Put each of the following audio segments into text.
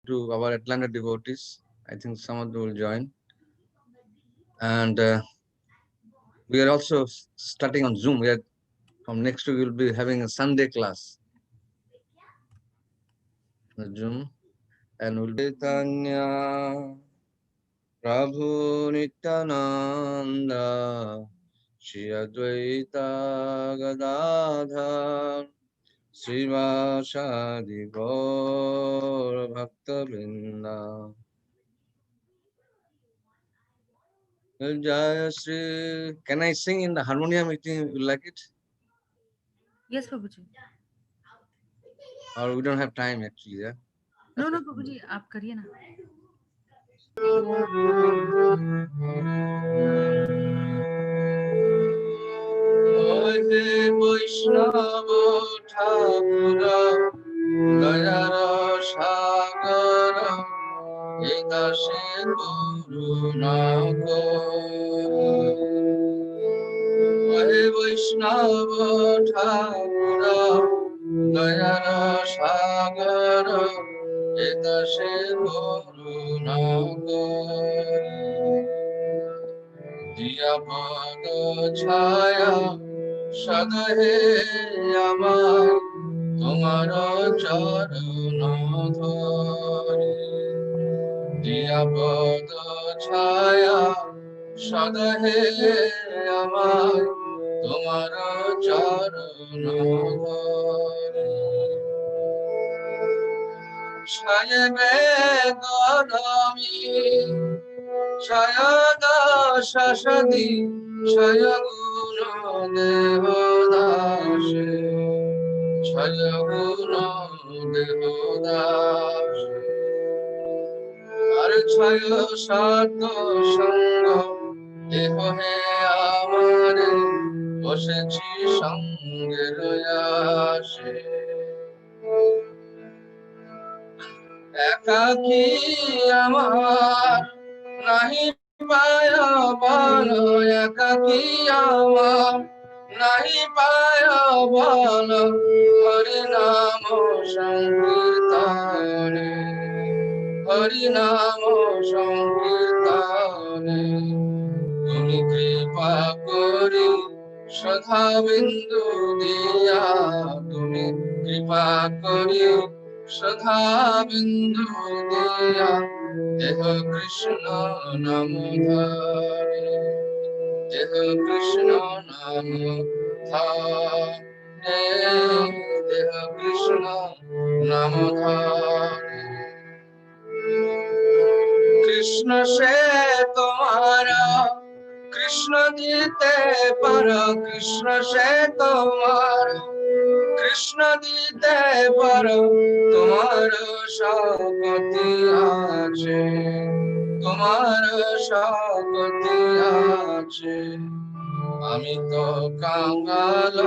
to our Atlanta devotees. I think some of them will join. And we are also starting on Zoom. We are from next week we'll be having a Sunday class on Zoom, and we'll be Tanya Prabhu Nityananda Shri Advaita Gadadhar Srivasadi Gaur Bhakta Vrinda. Jaya Shri. Can I sing in the harmonium? You like it? Yes, Prabhuji. Or we don't have time actually, yeah? No, no, Prabhuji, आप करिए ना. বৈষ্ণব ঠাকুর দয়ার সাগর এ দাসে করুণা হে বৈষ্ণব ঠাকুর দয়ার সাগর এ দাসে করুণা দিয়া পদ ছায়া সদহে আমার তোমার চরণ ধরে দিয়া পদ ছায়া সদহে আমার তোমার চরণ ধরে সাজবে গরমি ছয়দ শাসদি ছয় গুণ দেহ দাসে ছয় গুণ দেহ দাসে আর ছয় সাত সঙ্গ দেহ হে আমার বসেছি সঙ্গের আসে একাকী আমার নাহি পায় বল একাকী আমার নাহি পায় বল হরি নাম সংকীর্তনে হরি নাম সংকীর্তনে তুমি কৃপা করি সদা বিন্দু দিয়া তুমি কৃপা করি সদা বিন্দু দিয়া দেহ কৃষ্ণ নাম ধরে দেহ কৃষ্ণ নাম ধরে দেহ কৃষ্ণ নাম ধরে কৃষ্ণ সে তোমারা কৃষ্ণ দিতে পার কৃষ্ণ সে তোমার কৃষ্ণ দিতে পার তোমার শক্তি আছে তোমার শক্তি আছে আমি তো কাঙ্গাল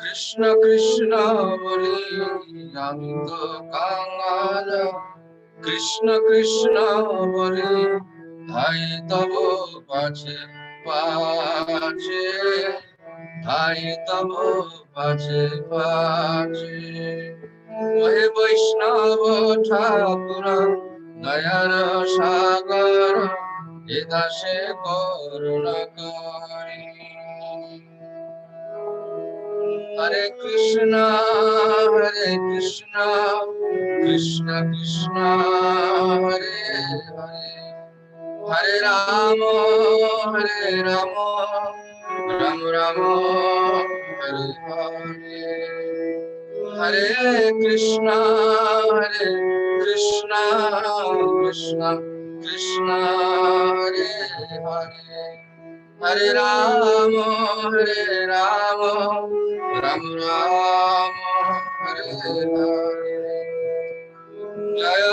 কৃষ্ণ কৃষ্ণ বলি আমি তো কাঙ্গাল কৃষ্ণ কৃষ্ণ বলি ভাই তব পাছে পাছে ভাই তব পাছে পাছে ওহে বৈষ্ণব ঠাকুর দয়ার সাগর এ দাসে করুণা করি হরে কৃষ্ণ কৃষ্ণ কৃষ্ণ হরে হরে হরে রাম রাম রাম হরে হরে হরে কৃষ্ণ কৃষ্ণ কৃষ্ণ কৃষ্ণ হরে হরে হরে রাম রাম রাম হরে হরে জয়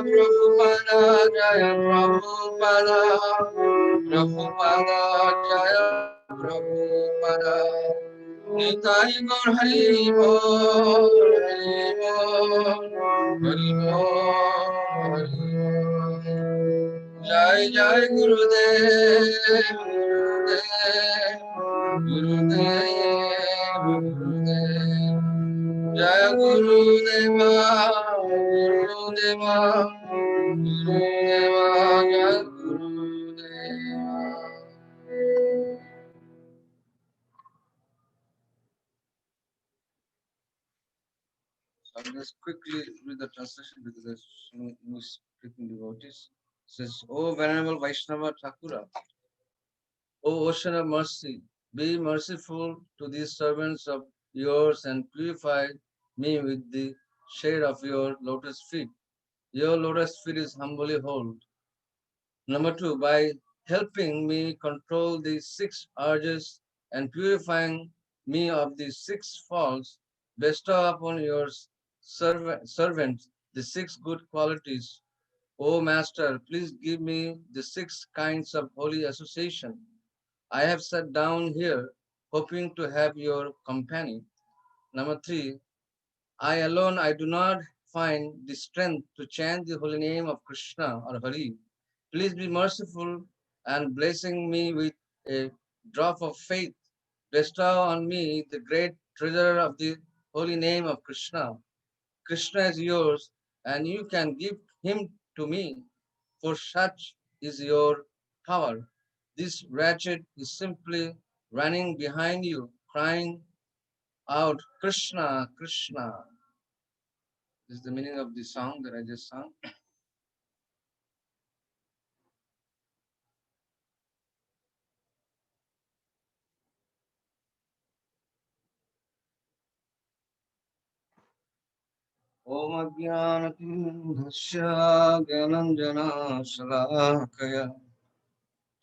প্রভুপাদা প্রভুপাদা জয় প্রভুপাদা নিতাই গৌর হরি বল হরি বল হরি বল জয় জয় গুরুদেব গুরুদেব গুরুদেব জয় গুরুদেব গুরুদেব I'll just quickly read the translation because there's so many English speaking devotees. It says, O Venerable Vaishnava Thakura, O Ocean of Mercy, be merciful to these servants of yours and purify me with the shade of your lotus feet. Your lotus feet is humbly hold. Number two, by helping me control the six urges and purifying me of the six faults, bestow upon your servant the six good qualities. O Master, please give me the six kinds of holy association. I have sat down here hoping to have your company. Number three, I do not find the strength to chant the holy name of Krishna or Hari. Please be merciful and blessing me with a drop of faith. Bestow on me the great treasure of the holy name of Krishna. Krishna is yours, and you can give him to me, for such is your power. This wretched is simply running behind you, crying out, Krishna, Krishna. This is the meaning of the song that I just sung. Om Ajnanatinasya Gyananjana Shalakaya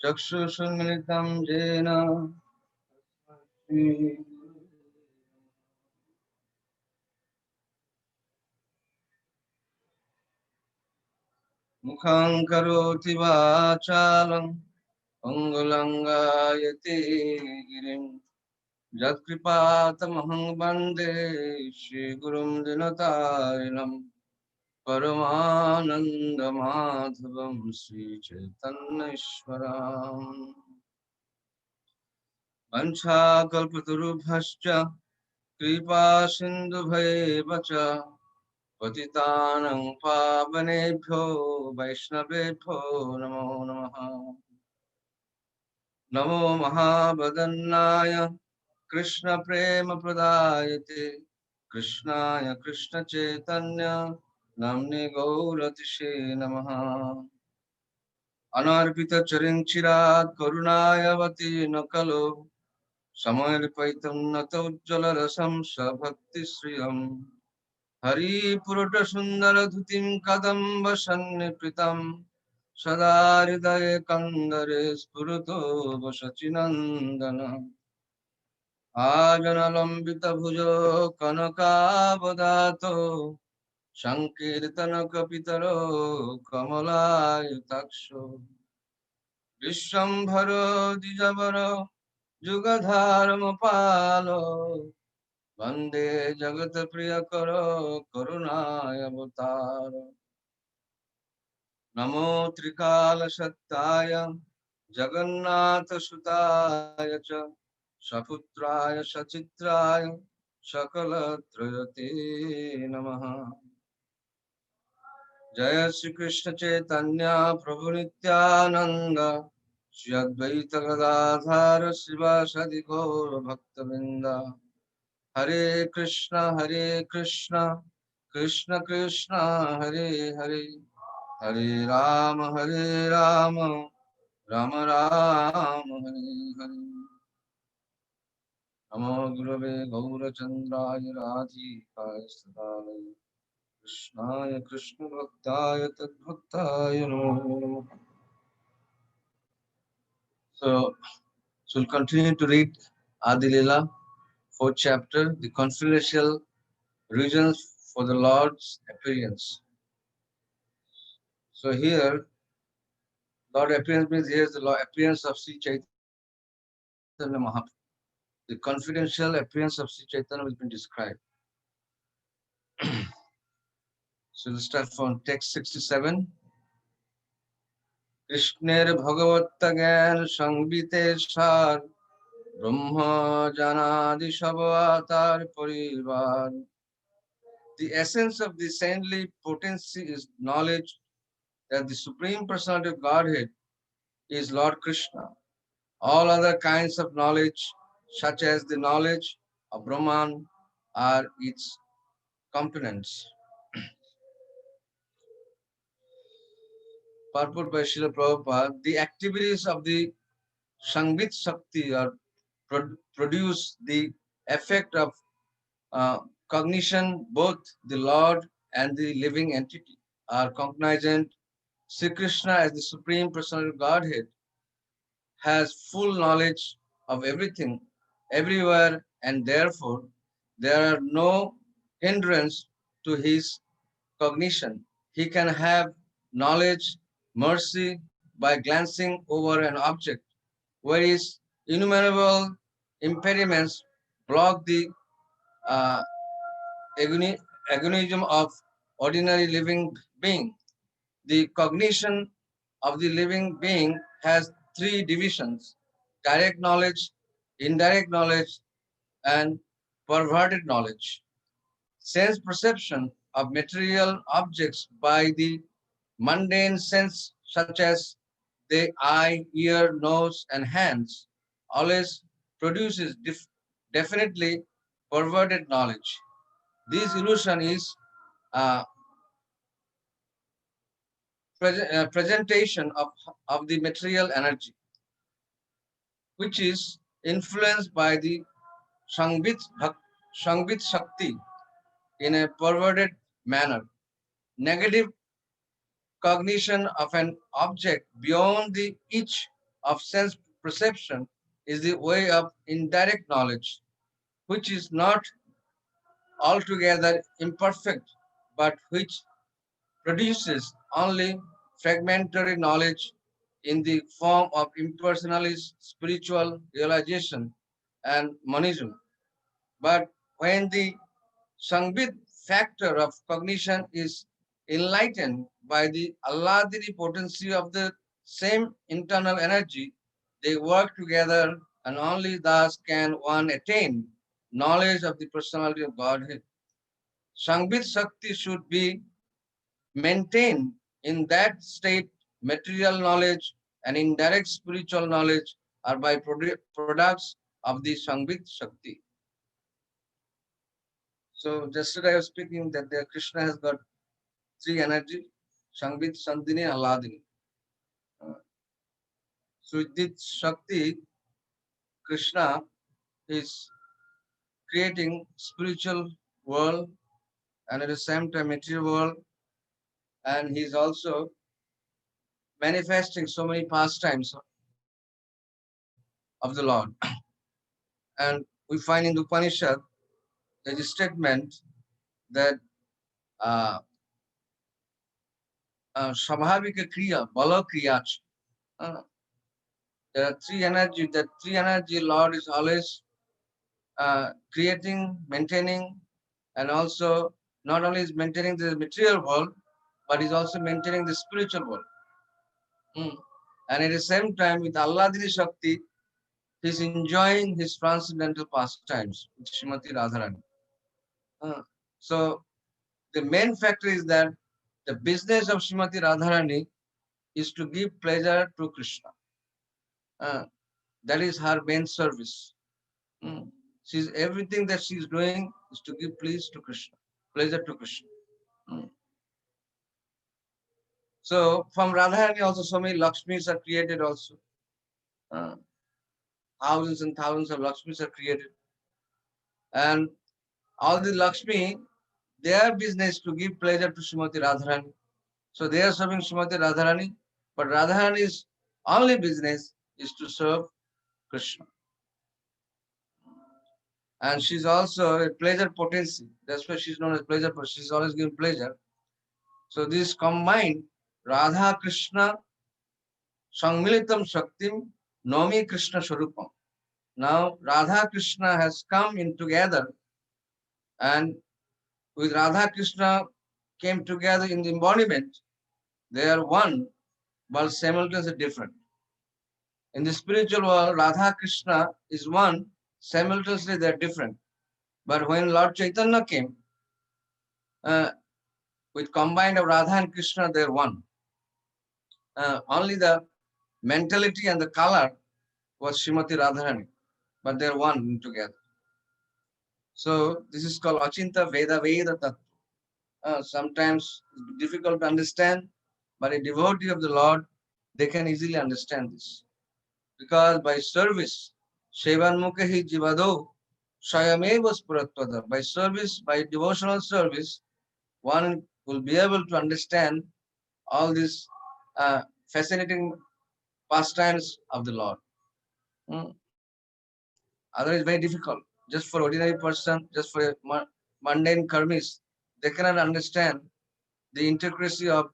Chakshushamilitam Jena Mukham Karoti Vachalam Angulangayati Girim Jatkripatamahang Bande Shri Gurum Dinatarinam Paramananda Madhavam Sri Chaitanya Ishwaram Vancha Kalpatarubhascha Kripa Sindhubheva Cha Patitanang Pavanebhyo Vaishnavebhyo Namo Namaha Namo Mahabhadannaya Krishna Prema Pradayate Krishnaya Krishna Chaitanya Namne Gauratishe Namaha Anarpita Charinchirat Karunayavati Nakalo Samayarpaitam Natauজ্জ্বল Rasam Sabhakti Sriyam Hari Purata Sundara Dhutim Kadamba Sannipritam Sada Hridaye Kandare Spuruto Vasachinandana Ajanalambita Bhujo Kanakavadato Sankirtana Kapitaro Kamalayutaksho Vishwambharo Dijavaro Jugadharamapalo Vande Jagat Priyakaro Karunaya Avtaro Namo Trikala Sattaya Jagannath Sutaya Cha Saputraya Sachitraya Sakala Trayate Namaha Jaya Shri Krishna Chaitanya Prabhu Nityananda Shri Advaita Gadadhara Sivasadi Gaura Bhaktavinda Hare Krishna Krishna Krishna Hare Hare Hare Rama Rama Rama Hare Hare Namo Gurave Gaura Chandraya Radhikaya Sadalaya Krishnaya Krishna Bhaktaya Tadbhaktaya Namo. So we'll continue to read Adi Lila, 4th chapter, the confidential reasons for the Lord's appearance. So here, Lord appearance means here is the appearance of Sri Chaitanya Mahaprabhu. The confidential appearance of Sri Chaitanya has been described. So we'll start from text 67. Krishner Bhagavatta Gyan Sangbite Sar Brahma Janadi Shabavatar Parivar The essence of the saintly potency is knowledge that the Supreme Personality of Godhead is Lord Krishna. All other kinds of knowledge, such as the knowledge of Brahman, are its components. Purport by Srila Prabhupada, the activities of the Sangvit Shakti are produce the effect of cognition, both the Lord and the living entity are cognizant. Sri Krishna, as the Supreme Personality of Godhead, has full knowledge of everything, everywhere, and therefore there are no hindrance to his cognition. He can have knowledge, mercy by glancing over an object, whereas innumerable impediments block the uh, agonism of ordinary living being. The cognition of the living being has three divisions: direct knowledge, indirect knowledge, and perverted knowledge. Sense perception of material objects by the mundane sense, such as the eye, ear, nose, and hands, always produces definitely perverted knowledge. This illusion is uh, presentation of the material energy, which is influenced by the Sangvit Shakti in a perverted manner. Negative cognition of an object beyond the itch of sense perception is the way of indirect knowledge, which is not altogether imperfect, but which produces only fragmentary knowledge in the form of impersonalist spiritual realization and monism. But when the Sangbit factor of cognition is enlightened by the Alladini potency of the same internal energy, they work together, and only thus can one attain knowledge of the personality of Godhead. Sangbit Shakti should be maintained in that state. Material knowledge and indirect spiritual knowledge are by products of the Sangbit Shakti. So yesterday I was speaking that the Krishna has got three energy: Sangbit, Sandhini, and Aladini. Uh, so with this Shakti, Krishna is creating spiritual world and at the same time material world, and he's also manifesting so many pastimes of the Lord. And we find in the Upanishad there's a statement that uh, Svabhavika Kriya, Bala Kriyach. Uh, there are three energy. That three energy Lord is always creating, maintaining, and also not only is maintaining the material world, but is also maintaining the spiritual world. Mm. And at the same time, with Alladini Shakti, he's enjoying his transcendental pastimes with Srimati Radharani. Uh, so the main factor is that the business of Srimati Radharani is to give pleasure to Krishna. Uh, that is her main service. Mm. She's everything that she's doing is to give pleasure to Krishna. Mm. So from Radharani also so many Lakshmis are created also. Uh, thousands and thousands of Lakshmis are created. And all the Lakshmi, their business to give pleasure to Srimati Radharani. So they are serving Srimati Radharani, but Radharani's only business is to serve Krishna. And she's also a pleasure potency. That's why she's known as pleasure, but she's always giving pleasure. So this combined Radha Krishna Sangmilitam Shaktim Nomi Krishna Swarupam. Now Radha Krishna has come in together, and with Radha Krishna came together in the embodiment. They are one, but simultaneously different. In the spiritual world, Radha Krishna is one, simultaneously they are different. But when Lord Chaitanya came, with combined of Radha and Krishna, they're one. Only the mentality and the color was Srimati Radharani, but they're one together. So this is called Achinta Veda Veda Tattva. Sometimes it's difficult to understand, but a devotee of the Lord, they can easily understand this. Because by service, Shevan Mukhi Jivado, Shayameva Spuratpada. By service, by devotional service, one will be able to understand all these fascinating pastimes of the Lord. Hmm. Otherwise, very difficult. Just for ordinary person, just for a mundane karmis, they cannot understand the intricacy of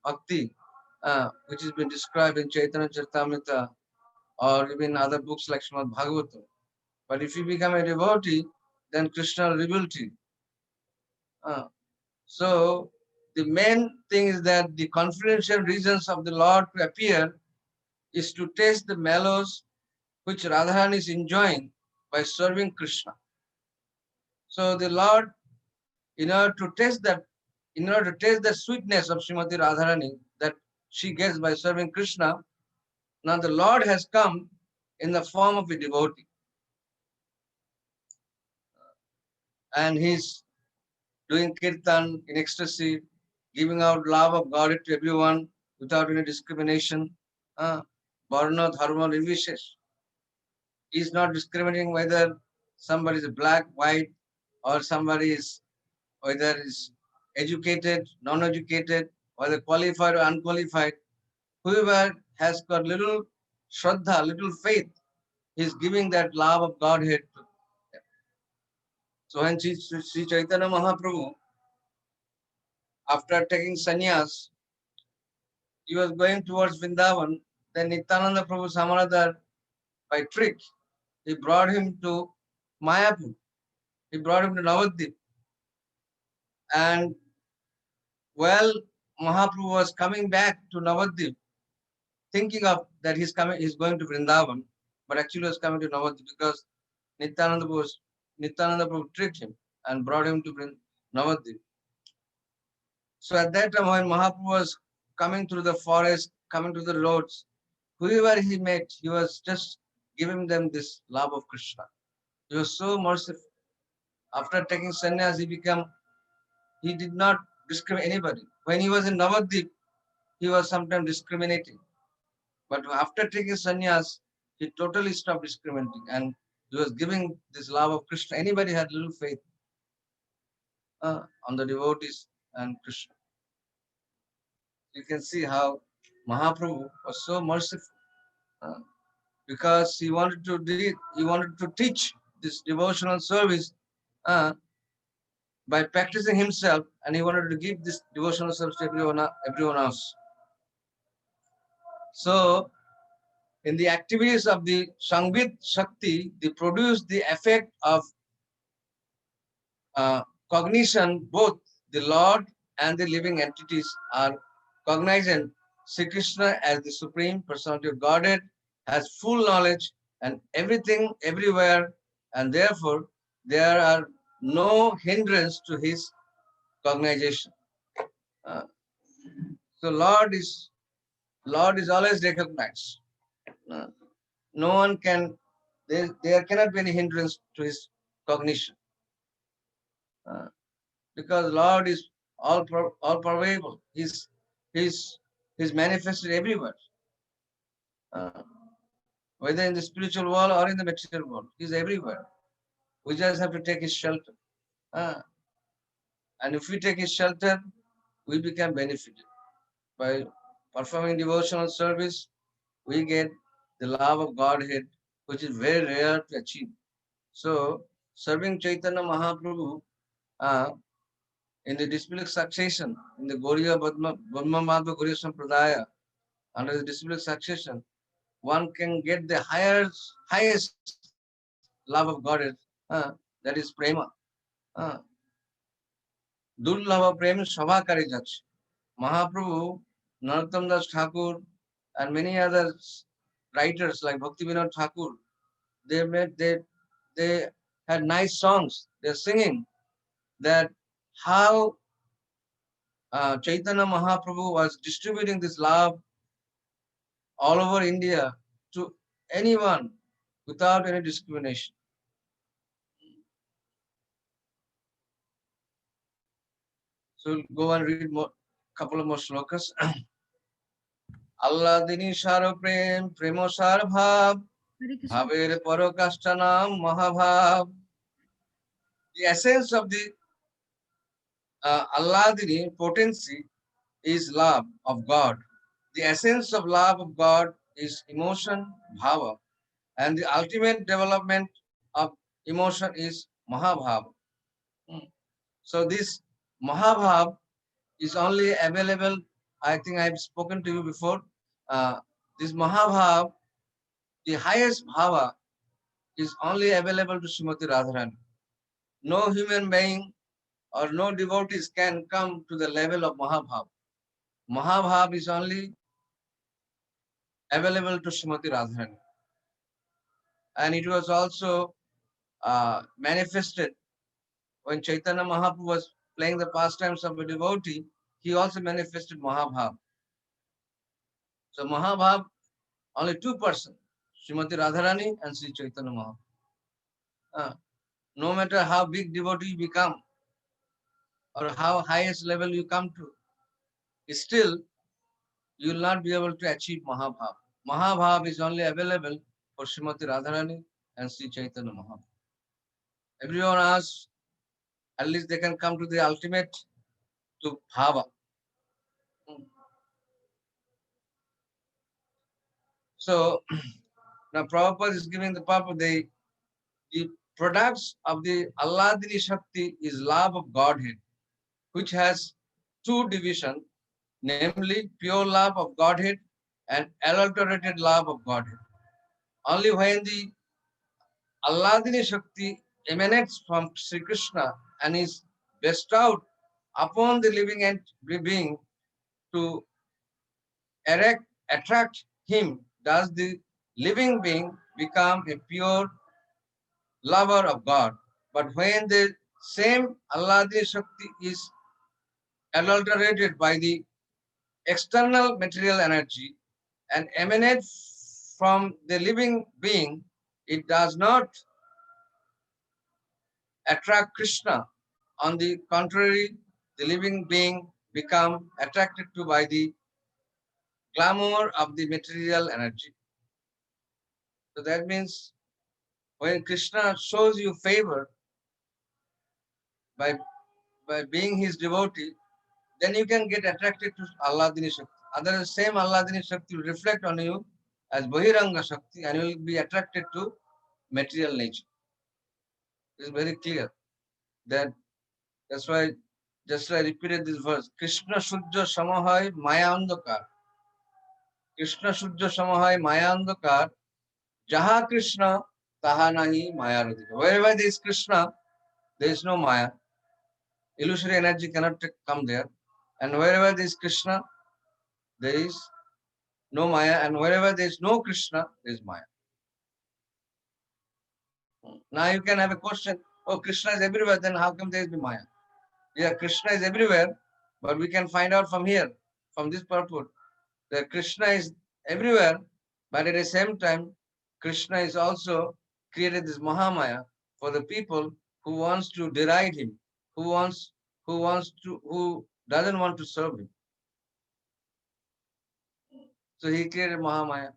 bhakti, which has been described in Chaitanya Charitamrita or even other books like Srimad Bhagavatam. But if you become a devotee, then Krishna will reveal to you. So the main thing is that the confidential reasons of the Lord to appear is to taste the mellows which Radharani is enjoying by serving Krishna. So the Lord, in order to taste the sweetness of Srimati Radharani that she gets by serving Krishna, now the Lord has come in the form of a devotee. And he's doing kirtan in ecstasy, giving out love of God to everyone without any discrimination. Varna, dharma, nirvishesh. He's not discriminating whether somebody is black, white, or somebody is whether is educated, non-educated, whether qualified or unqualified. Whoever has got little shraddha, little faith, is giving that love of Godhead to them. So when Sri Chaitanya Mahaprabhu, after taking sannyas, he was going towards Vrindavan, then Nityananda Prabhu Samanadar, by trick, he brought him to Mayapur. He brought him to Navadvip. And while Mahaprabhu was coming back to Navadvip, thinking of that he's going to Vrindavan, but actually was coming to Navadvip because Nityananda Prabhu tricked him and brought him to Navadvip. So at that time when Mahaprabhu was coming through the forest, coming to the roads, whoever he met, he was just giving them this love of Krishna. He was so merciful. After taking sannyas, he did not discriminate anybody. When he was in Navadvip, he was sometimes discriminating. But after taking sannyas, he totally stopped discriminating and he was giving this love of Krishna. Anybody had little faith on the devotees and Krishna. You can see how Mahaprabhu was so merciful because he wanted to teach this devotional service by practicing himself, and he wanted to give this devotional service to everyone else. So, in the activities of the Sangvit Shakti, they produce the effect of cognition. Both the Lord and the living entities are cognizant. Sri Krishna, as the Supreme Personality of Godhead, has full knowledge and everything, everywhere, and therefore there are no hindrance to his cognization. So Lord is always recognized. No one can, there cannot be any hindrance to his cognition. Because Lord is all pervadable. He's manifested everywhere. Whether in the spiritual world or in the material world, he's everywhere. We just have to take his shelter. And if we take his shelter, we become benefited. By performing devotional service, we get the love of Godhead, which is very rare to achieve. So, serving Chaitanya Mahaprabhu in the disciplic succession, in the Gauriya Brahma Madhva Gauriya Sampradaya, under the disciplic succession, one can get the highest love of Godhead, that is prema. Durlabha prema Shabhakari Jach. Mahaprabhu, Narottam Das Thakur, and many other writers like Bhakti Vinod Thakur, they had nice songs. They're singing that how Chaitanya Mahaprabhu was distributing this love all over India to anyone without any discrimination. So we'll go and read more, couple of more shlokas. Allah dini sharo prem, premo shar bhav, Hare Krishna. bhaver parokashtanam mahabhav. The essence of the Allah dini potency is love of God. The essence of love of God is emotion, bhava, and the ultimate development of emotion is mahabhav. So this mahabhav is only available, I think I've spoken to you before. This mahabhav, the highest bhava, is only available to Srimati Radharani. No human being or no devotees can come to the level of mahabhav. Mahabhav is only available to Srimati Radharani. And it was also manifested when Chaitanya Mahaprabhu was playing the pastimes of a devotee. He also manifested Mahabhav. So Mahabhav, only two persons, Srimati Radharani and Sri Chaitanya Mahaprabhu. No matter how big devotee you become or how highest level you come to, still you will not be able to achieve Mahabhav. Mahabhav is only available for Srimati Radharani and Sri Chaitanya Mahaprabhu. Everyone else, at least they can come to the ultimate, to Bhava. So now Prabhupada is giving the purpose. The products of the Alladini Shakti is love of Godhead, which has two divisions, namely pure love of Godhead and adulterated love of Godhead. Only when the Alladini Shakti emanates from Sri Krishna and is bestowed upon the living being to attract him, does the living being become a pure lover of God. But when the same Alladini Shakti is adulterated by the external material energy and emanates from the living being, it does not attract Krishna. On the contrary, the living being become attracted to by the glamour of the material energy. So that means when Krishna shows you favor by being his devotee, then you can get attracted to Alladini Shakti. Otherwise, same Alladini Shakti will reflect on you as Bahiranga Shakti and you will be attracted to material nature. It's very clear that that's why just I repeated this verse. Krishna Shuddha Samahai Maya Andokar. Krishna Shuddha Samahai Maya Andokar. Jaha Krishna Taha Nahi Maya Radhika. Wherever there is Krishna, there is no Maya. Illusory energy cannot come there. And wherever there is Krishna, there is no Maya. And wherever there is no Krishna, there is Maya. Now you can have a question, oh, Krishna is everywhere, then how come there is Maya? Yeah, Krishna is everywhere, but we can find out from here, from this purport, that Krishna is everywhere, but at the same time, Krishna is also created this Mahamaya for the people who wants to deride him, who doesn't want to serve him. So he created Mahamaya.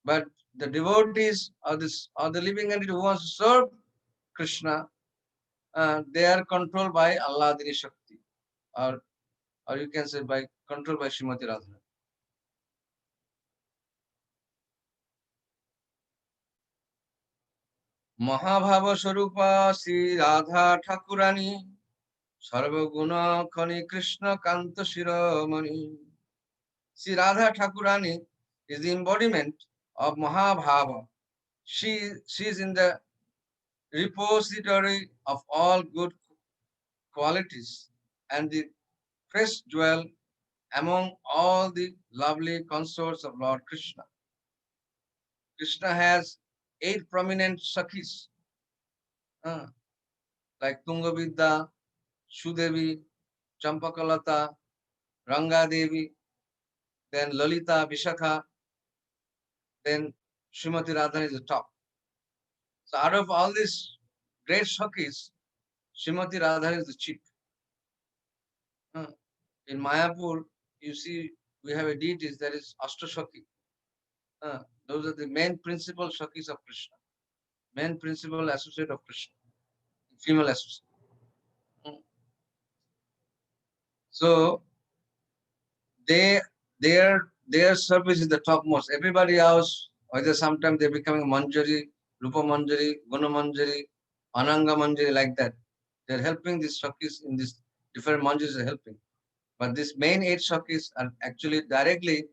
But the devotees or the living entity who wants to serve Krishna, they are controlled by Alladini Shakti, or you can say by controlled by Srimati Radharani. Mahabhava Swarupa Sri Radha Thakurani Sarvaguna Khani Krishna Kanta Shiromani. Sri Radha Thakurani is the embodiment of Mahabhava. She is in the repository of all good qualities and the precious jewel among all the lovely consorts of Lord Krishna. Krishna has 8 prominent Sakhis, like Tungavidya, Sudevi, Champakalata, Ranga Devi, then Lalita, Vishakha, then Srimati Radharani is the top. So out of all these great Shakis, Srimati Radharani is the chief. In Mayapur, you see, we have a deities that is Ashtashaki. Those are the main principal Shakis of Krishna, main principal associate of Krishna, female associate. So they their service is the topmost. Everybody else, either sometimes they're becoming Manjari, Rupa Manjari, Guna Manjari, Ananga Manjari, like that. They're helping these Shakis in this different Manjaris are helping. But these main 8 Shakis are actually directly,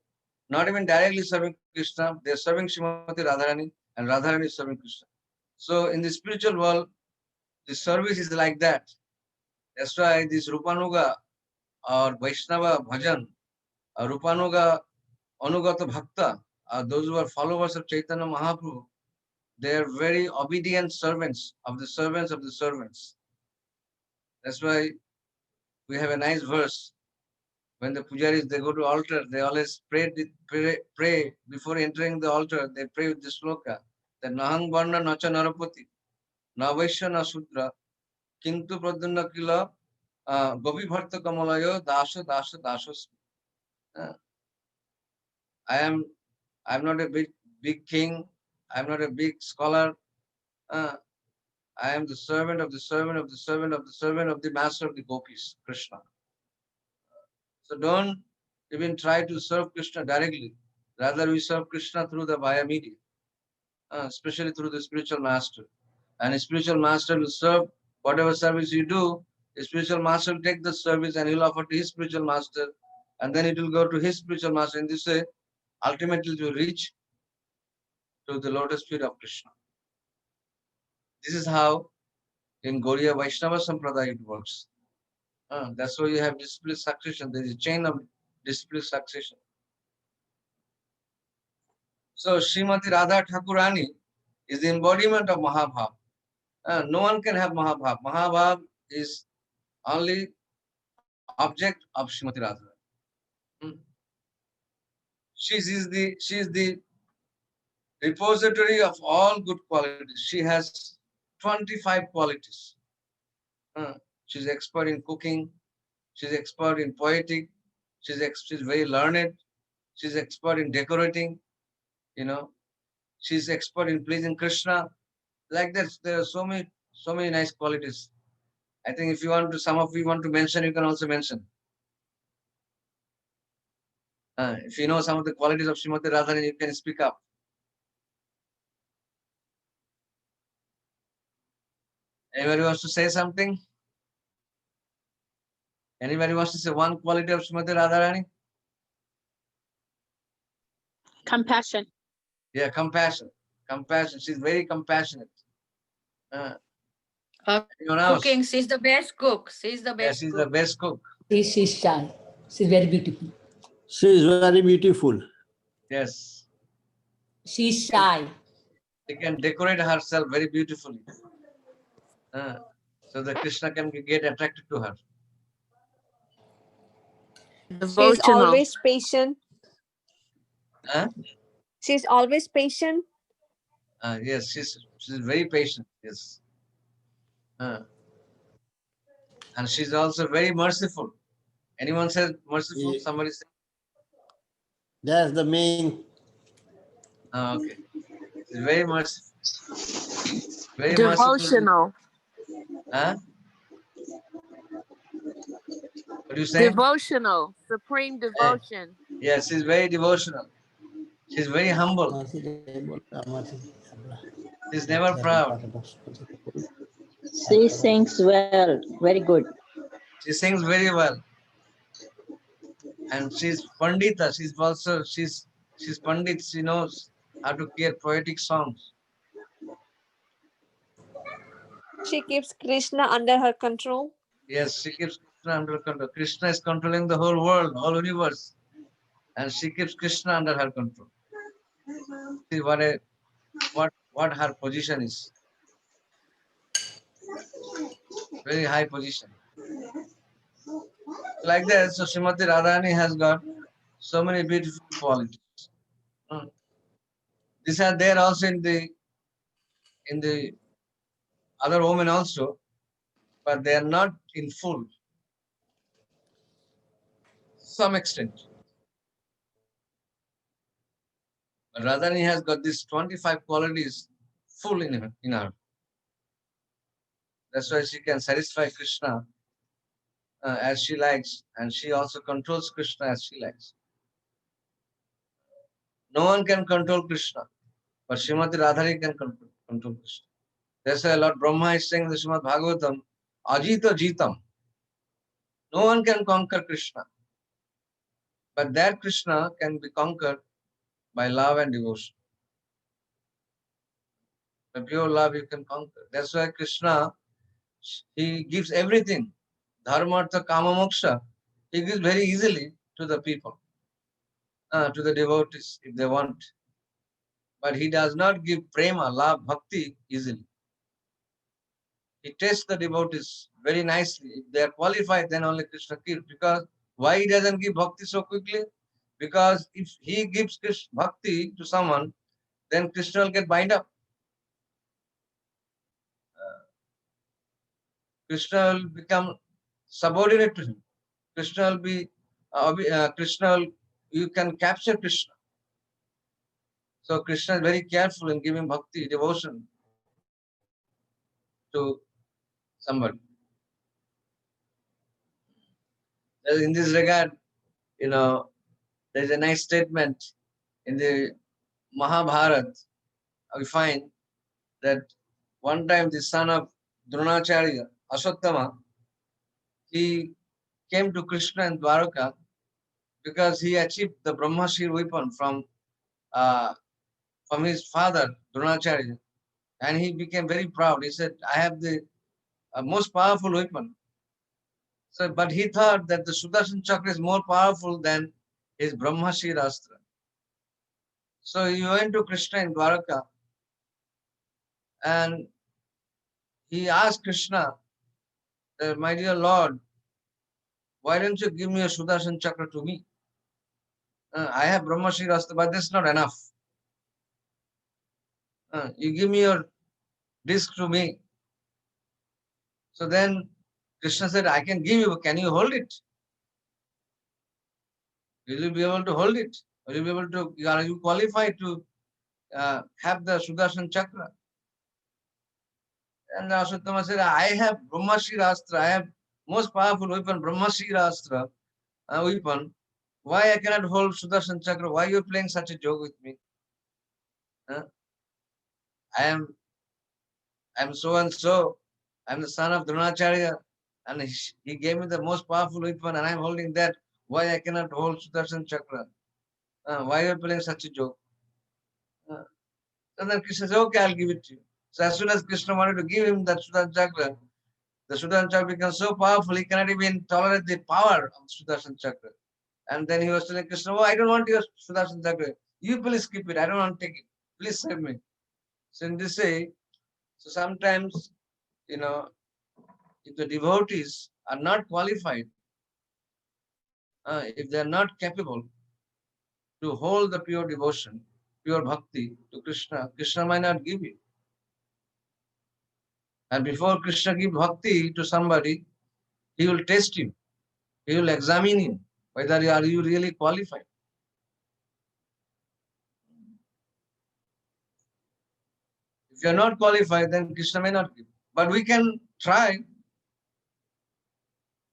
not even directly serving Krishna, they're serving Srimati Radharani, and Radharani is serving Krishna. So in the spiritual world, the service is like that. That's why this Rupanuga or Vaishnava Bhajan, Rupanuga Anugata Bhakta, those who are followers of Chaitanya Mahaprabhu, they are very obedient servants of the servants of the servants. That's why we have a nice verse. When the pujaris, they go to altar, they always pray before entering the altar, they pray with the sloka, that Nahang Varna Nacha Narapati, Navaishya Na Sudra, Kintu Pradunna Kila, Gopi Bharta Kamalayo, Dasha Dasha Dashas. I'm not a big king, I'm not a big scholar. I am the servant of the servant of the servant of the servant of the master of the gopis, Krishna. So don't even try to serve Krishna directly. Rather, we serve Krishna through the via media, especially through the spiritual master. And a spiritual master will serve whatever service you do. The spiritual master will take the service and he'll offer to his spiritual master, and then it will go to his spiritual master. In this way, ultimately, to reach to the lotus feet of Krishna. This is how in Gaudiya Vaishnava Sampradaya it works. That's why you have disciplic succession. There is a chain of disciplic succession. So Srimati Radha Thakurani is the embodiment of Mahabhav. No one can have Mahabhav. Mahabhav is only object of Srimati Radha. She is the repository of all good qualities. She has 25 qualities. She's expert in cooking. She's expert in poetic. She's very learned. She's expert in decorating. She's expert in pleasing Krishna. Like that, there are so many nice qualities. I think if you want to, some of you want to mention, you can also mention. If you know some of the qualities of Srimati Radharani, you can speak up. Anybody wants to say something? Anybody wants to say one quality of Srimati Radharani? Compassion. Yeah, compassion. Compassion. She's very compassionate. Anyone else? Cooking. She's the best cook. She's the Yeah, best she's cook. the best cook. She's shy. She's very beautiful. She is very beautiful. Yes. She's shy. She can decorate herself very beautifully. So that Krishna can get attracted to her. She's Devotional. always patient. She's always patient. Yes, she's very patient. Yes. And she's also very merciful. Anyone said merciful? Yeah. Somebody said? That's the main. Okay. She's very merciful. Very Devotional. merciful. Huh? What do you say? Devotional. Supreme devotion. Yes, she's very devotional. She's very humble. She's never proud. She sings well, very good. She sings very well. And she's Pandita. She's Pandit. She knows how to create poetic songs. She keeps Krishna under her control. Yes, she keeps Krishna under control. Krishna is controlling the whole world, whole universe. And she keeps Krishna under her control. See what her position is. Very high position. Like that, so Srimati Radharani has got so many beautiful qualities. These are there also in the other women also, but they are not in full. Some extent. But Radharani has got these 25 qualities full in her. That's why she can satisfy Krishna as she likes, and she also controls Krishna as she likes. No one can control Krishna, but Srimati Radharani can control Krishna. That's why Lord Brahma is saying in the Srimad Bhagavatam, Ajita Jitam. No one can conquer Krishna, but that Krishna can be conquered by love and devotion. The pure love you can conquer. That's why Krishna, he gives everything. Dharma, artha, kama, moksha. He gives very easily to the people, to the devotees if they want. But he does not give prema, love, bhakti easily. He tests the devotees very nicely. If they are qualified, then only Krishna gives. Because why he doesn't give bhakti so quickly? Because if he gives bhakti to someone, then Krishna will get bind up. Krishna will become subordinate to him. Krishna will be, you can capture Krishna. So Krishna is very careful in giving bhakti, devotion to somebody. In this regard, there is a nice statement in the Mahabharata. We find that one time the son of Dronacharya, Ashwatthama, he came to Krishna in Dwaraka because he achieved the Brahmashir weapon from his father, Dronacharya. And he became very proud. He said, I have the most powerful weapon. So, but he thought that the Sudarshan Chakra is more powerful than his Brahmashir Astra. So he went to Krishna in Dwaraka and he asked Krishna, my dear Lord, why don't you give me a Sudarshan Chakra to me? I have Brahmashir Astra, but that's not enough. You give me your disc to me. So then Krishna said, I can give you, can you hold it? Will you be able to hold it? Will you be able to, are you qualified to have the Sudarshan Chakra? And Ashwatthama said, I have Brahmashir Astra, I have most powerful weapon, Brahmashir Astra weapon. Why I cannot hold Sudarshan Chakra? Why you are playing such a joke with me? I am so and so. I am the son of Dronacharya, and he gave me the most powerful weapon, and I am holding that. Why I cannot hold Sudarshan Chakra? Why you are playing such a joke? And then Krishna said, okay, I'll give it to you. So as soon as Krishna wanted to give him that Sudarshan Chakra, the Sudarshan Chakra becomes so powerful, he cannot even tolerate the power of Sudarshan Chakra. And then he was telling Krishna, oh, I don't want your Sudarshan Chakra. You please keep it. I don't want to take it. Please save me. So in this way, so sometimes, if the devotees are not qualified, if they are not capable to hold the pure devotion, pure bhakti to Krishna, Krishna might not give you. And before Krishna give bhakti to somebody, he will test you. He will examine you, whether are you really qualified. If you are not qualified, then Krishna may not give. But we can try.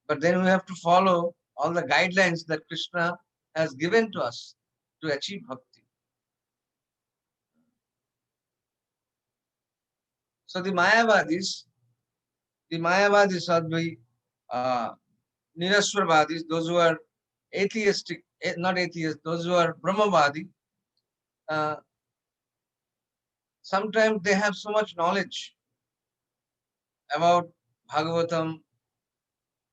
But then we have to follow all the guidelines that Krishna has given to us to achieve bhakti. So the Mayavadis are the Niraswarvadis, those who are atheistic, not atheist, those who are Brahmavadi. Sometimes they have so much knowledge about Bhagavatam,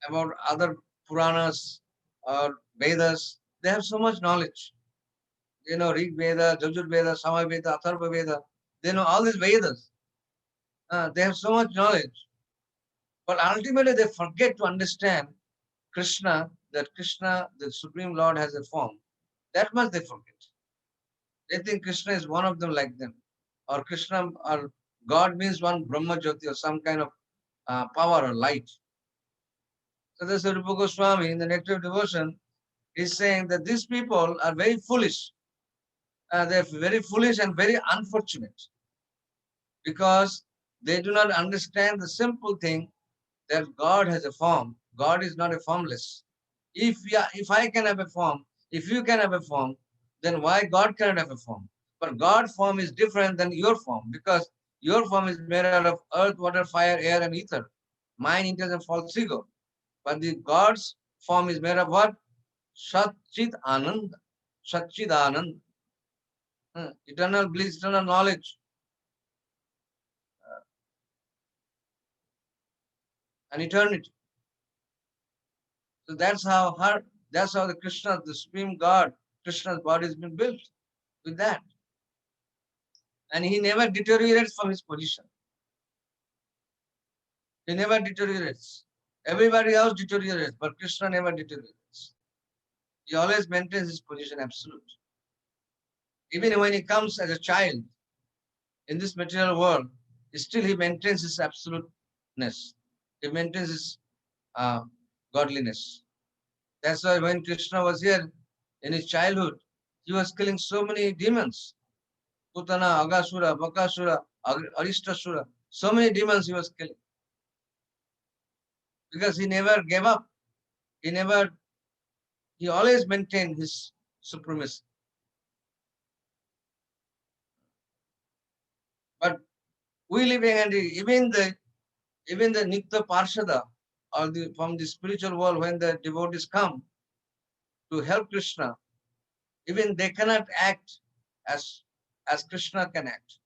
about other Puranas or Vedas. They have so much knowledge. They know Rig Veda, Jajur Veda, Samay Veda, Atharva Veda. They know all these Vedas. They have so much knowledge. But ultimately they forget to understand Krishna, the Supreme Lord, has a form, that much they forget. They think Krishna is one of them like them. Or Krishna or God means one Brahma Jyoti or some kind of power or light. So this Rupa Goswami in the Nectar of Devotion is saying that these people are very foolish. They're very foolish and very unfortunate because they do not understand the simple thing that God has a form. God is not a formless. If I can have a form, if you can have a form, then why God cannot have a form? But God's form is different than your form because your form is made out of earth, water, fire, air, and ether. Mind, intellect, and false ego. But the God's form is made of what? Satchit Anand. Satchit Anand. Eternal bliss, eternal knowledge. And eternity. So that's how the Krishna, the Supreme God, Krishna's body has been built with that. And he never deteriorates from his position. He never deteriorates. Everybody else deteriorates, but Krishna never deteriorates. He always maintains his position absolute. Even when he comes as a child in this material world, still he maintains his absoluteness. He maintains his godliness. That's why when Krishna was here in his childhood, he was killing so many demons. Putana, Agasura, Bakasura, Arishtasura, so many demons he was killing. Because he never gave up. He always maintained his supremacy. But we living and even the Nitya Parshada or from the spiritual world, when the devotees come to help Krishna, even they cannot act as Krishna can act.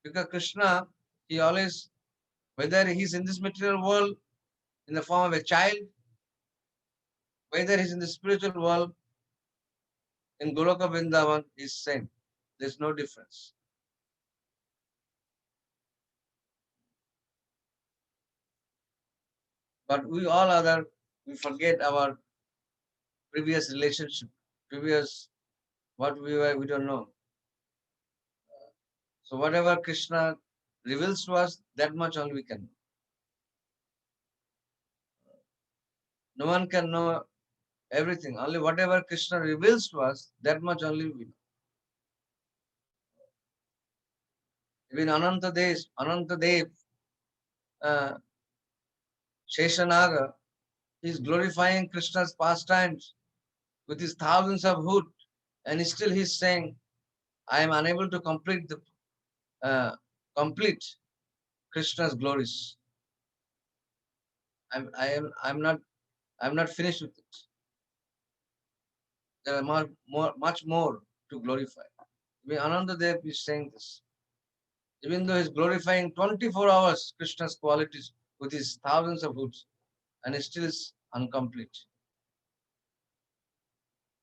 Because Krishna, he always, whether he's in this material world in the form of a child, whether he's in the spiritual world in Goloka Vrindavan, is same. There's no difference. But we forget our previous relationship, what we were, we don't know. So whatever Krishna reveals to us, that much only we can know. No one can know everything. Only whatever Krishna reveals to us, that much only we know. Even Anantadev, Sheshanaga, he is glorifying Krishna's pastimes with his thousands of hood, and still he is saying, I am unable to complete Krishna's glories. I'm not finished with it. There are much more to glorify. Even Anantadev is saying this. Even though he's glorifying 24 hours Krishna's qualities with his thousands of hoods, and it still is incomplete.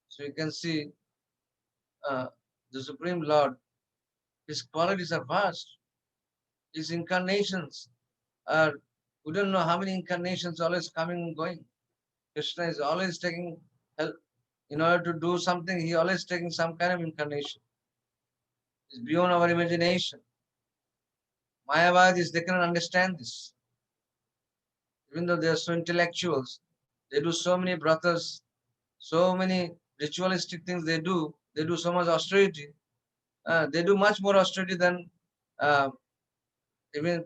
So you can see the Supreme Lord, his qualities are vast. His incarnations are, we don't know how many incarnations always coming and going. Krishna is always taking help. In order to do something, he always taking some kind of incarnation. It's beyond our imagination. Mayavadis, they cannot understand this. Even though they are so intellectuals, they do so many bratas, so many ritualistic things they do so much austerity. They do much more austerity than even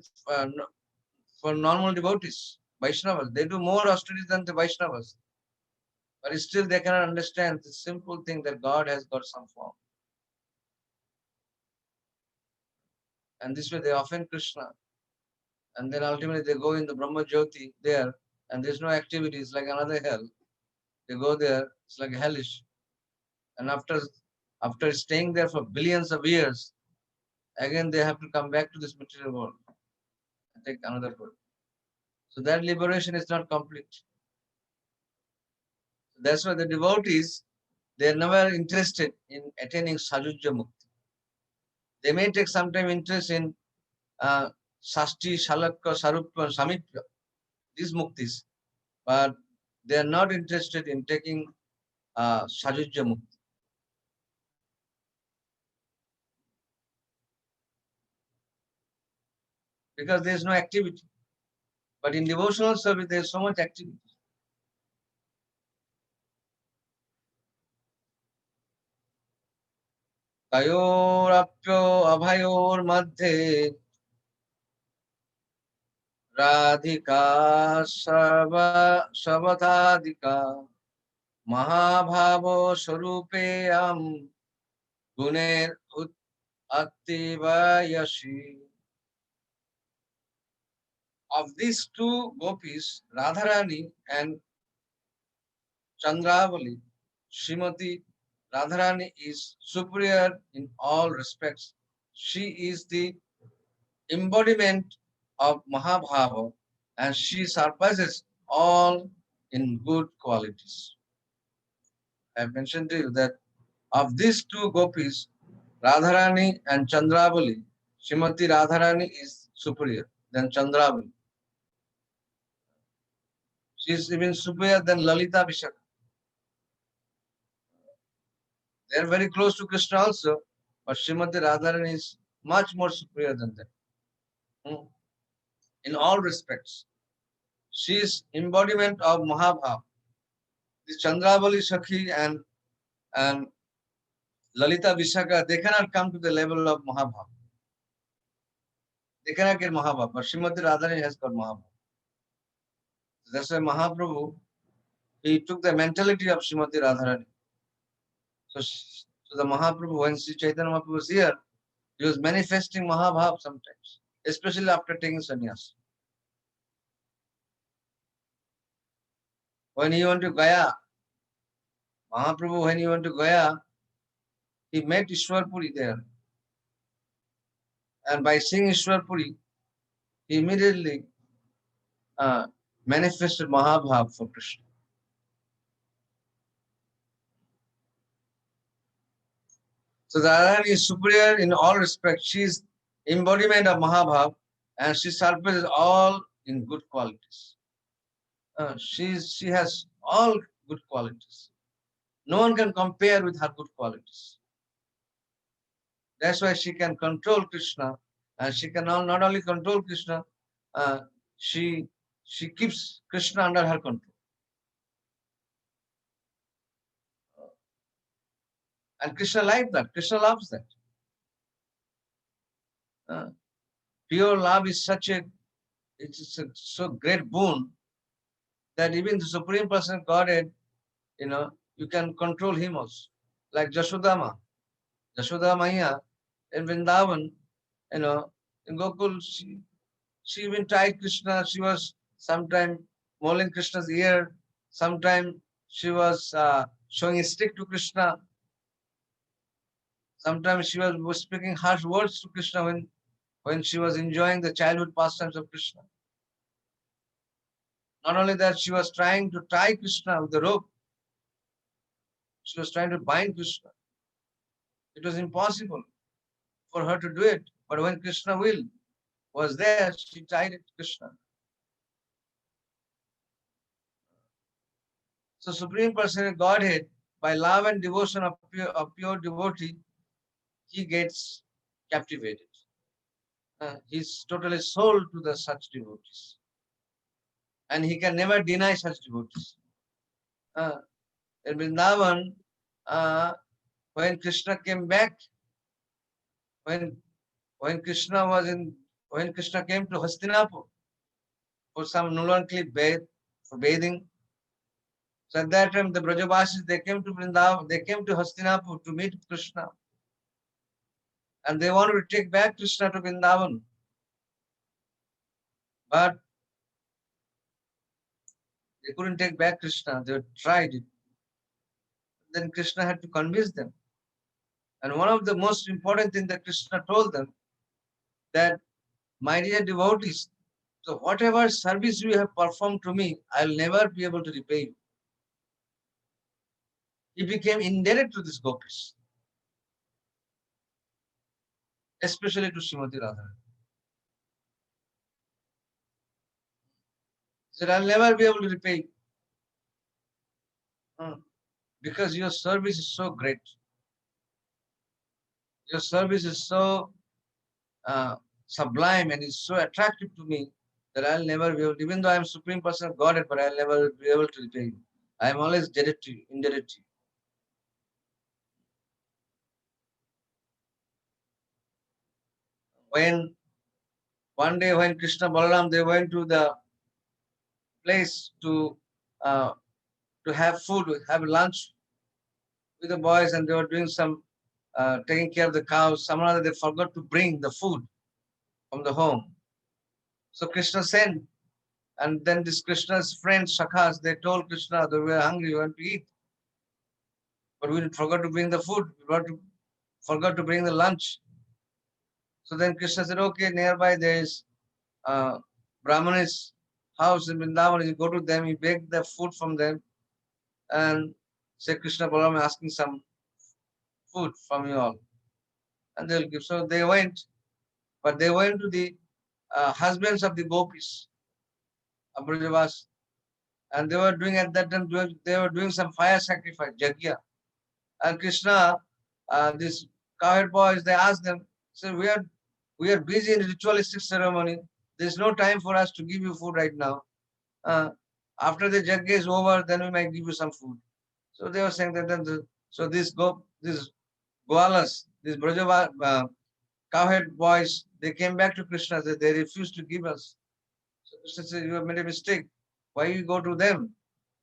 for normal devotees, Vaishnavas. They do more austerity than the Vaishnavas. But still they cannot understand the simple thing that God has got some form. And this way they offend Krishna. And then ultimately they go in the Brahma Jyoti there, and there's no activity. It's like another hell. They go there, it's like hellish. And after staying there for billions of years, again they have to come back to this material world and take another birth. So that liberation is not complete. That's why the devotees, they are never interested in attaining Sajujya Mukti. They may take some time interest in Sashti, Shalakya, Sarupya, Samipya, these muktis, but they are not interested in taking Sajujya Mukti. Because there is no activity. But in devotional service, there is so much activity. तयोरप्यो अभयोर्मध्ये Radhika शबथाधिका महाभावो स्वरूपेयं गुणेर अत्तिवयसि. Of these two gopis, Radharani and Chandravali, Srimati Radharani is superior in all respects. She is the embodiment of Mahabhava and she surpasses all in good qualities. I have mentioned to you that of these two gopis, Radharani and Chandravali, Srimati Radharani is superior than Chandravali. She is even superior than Lalita Vishaka. They are very close to Krishna also, but Srimati Radharani is much more superior than them. In all respects. She is embodiment of Mahabhava. The Chandravali Sakhi and Lalita Vishaka, they cannot come to the level of Mahabhava. They cannot get Mahabhava, but Srimati Radharani has got Mahabhava. That's why Mahaprabhu, he took the mentality of Srimati Radharani. So the Mahaprabhu, when Sri Chaitanya Mahaprabhu was here, he was manifesting Mahabhava sometimes, especially after taking sannyas. When he went to Gaya, Mahaprabhu, when he went to Gaya, he met Ishwarpuri there. And by seeing Ishwarpuri, he immediately manifested Mahabhava for Krishna. So the Radharani is superior in all respects. She is embodiment of Mahabhava and she surpasses all in good qualities. She has all good qualities. No one can compare with her good qualities. That's why she can control Krishna, and she can not only control Krishna, she keeps Krishna under her control. And Krishna likes that. Krishna loves that. Pure love is it's a so great boon that even the Supreme Person Godhead, you can control him also. Like Jashodama. Jashoda Maya in Vrindavan, in Gokul, she even tried Krishna. She was sometime mauling Krishna's ear. Sometime she was showing a stick to Krishna. Sometimes she was speaking harsh words to Krishna when she was enjoying the childhood pastimes of Krishna. Not only that, she was trying to tie Krishna with the rope. She was trying to bind Krishna. It was impossible for her to do it. But when Krishna will was there, she tied it to Krishna. So Supreme Personality Godhead, by love and devotion of pure devotee, he gets captivated. He's totally sold to the such devotees. And he can never deny such devotees. In Vrindavan, when Krishna came back, when Krishna came to Hastinapur for some Nulanklip bath, for bathing, so at that time the Brajavasis, they came to Vrindavan, they came to Hastinapur to meet Krishna. And they wanted to take back Krishna to Vrindavan. But they couldn't take back Krishna. They tried it. Then Krishna had to convince them. And one of the most important things that Krishna told them, that my dear devotees, so whatever service you have performed to me, I'll never be able to repay you. He became indebted to these gopis, especially to Srimati Radharani. He said, I'll never be able to repay you. Because your service is so great. Your service is so sublime and is so attractive to me that I'll never be able, even though I'm Supreme Person of Godhead, but I'll never be able to repay you. I am always indebted to you. When one day when Krishna Balaram, they went to the place to have food, have lunch with the boys, and they were doing some taking care of the cows. Somehow they forgot to bring the food from the home. So Krishna sent, and then this Krishna's friends, Shakhas, they told Krishna that we were hungry, we want to eat. But we forgot to bring the food, forgot to bring the lunch. So then Krishna said, okay, nearby there is Brahmani's house in Vrindavan. You go to them, you beg the food from them, and say Krishna Balaram asking some food from you all. And they'll give. So they went, but they went to the husbands of the gopis, Abrajavas, and they were doing at that time, they were doing some fire sacrifice, Jagya. And Krishna, these cowherd boys, they asked them, so we are busy in ritualistic ceremony. There's no time for us to give you food right now. After the Jagya is over, then we might give you some food. So they were saying that so these Goalas, these Brajava cowherd boys, they came back to Krishna, they refused to give us. So Krishna said, you have made a mistake. Why you go to them?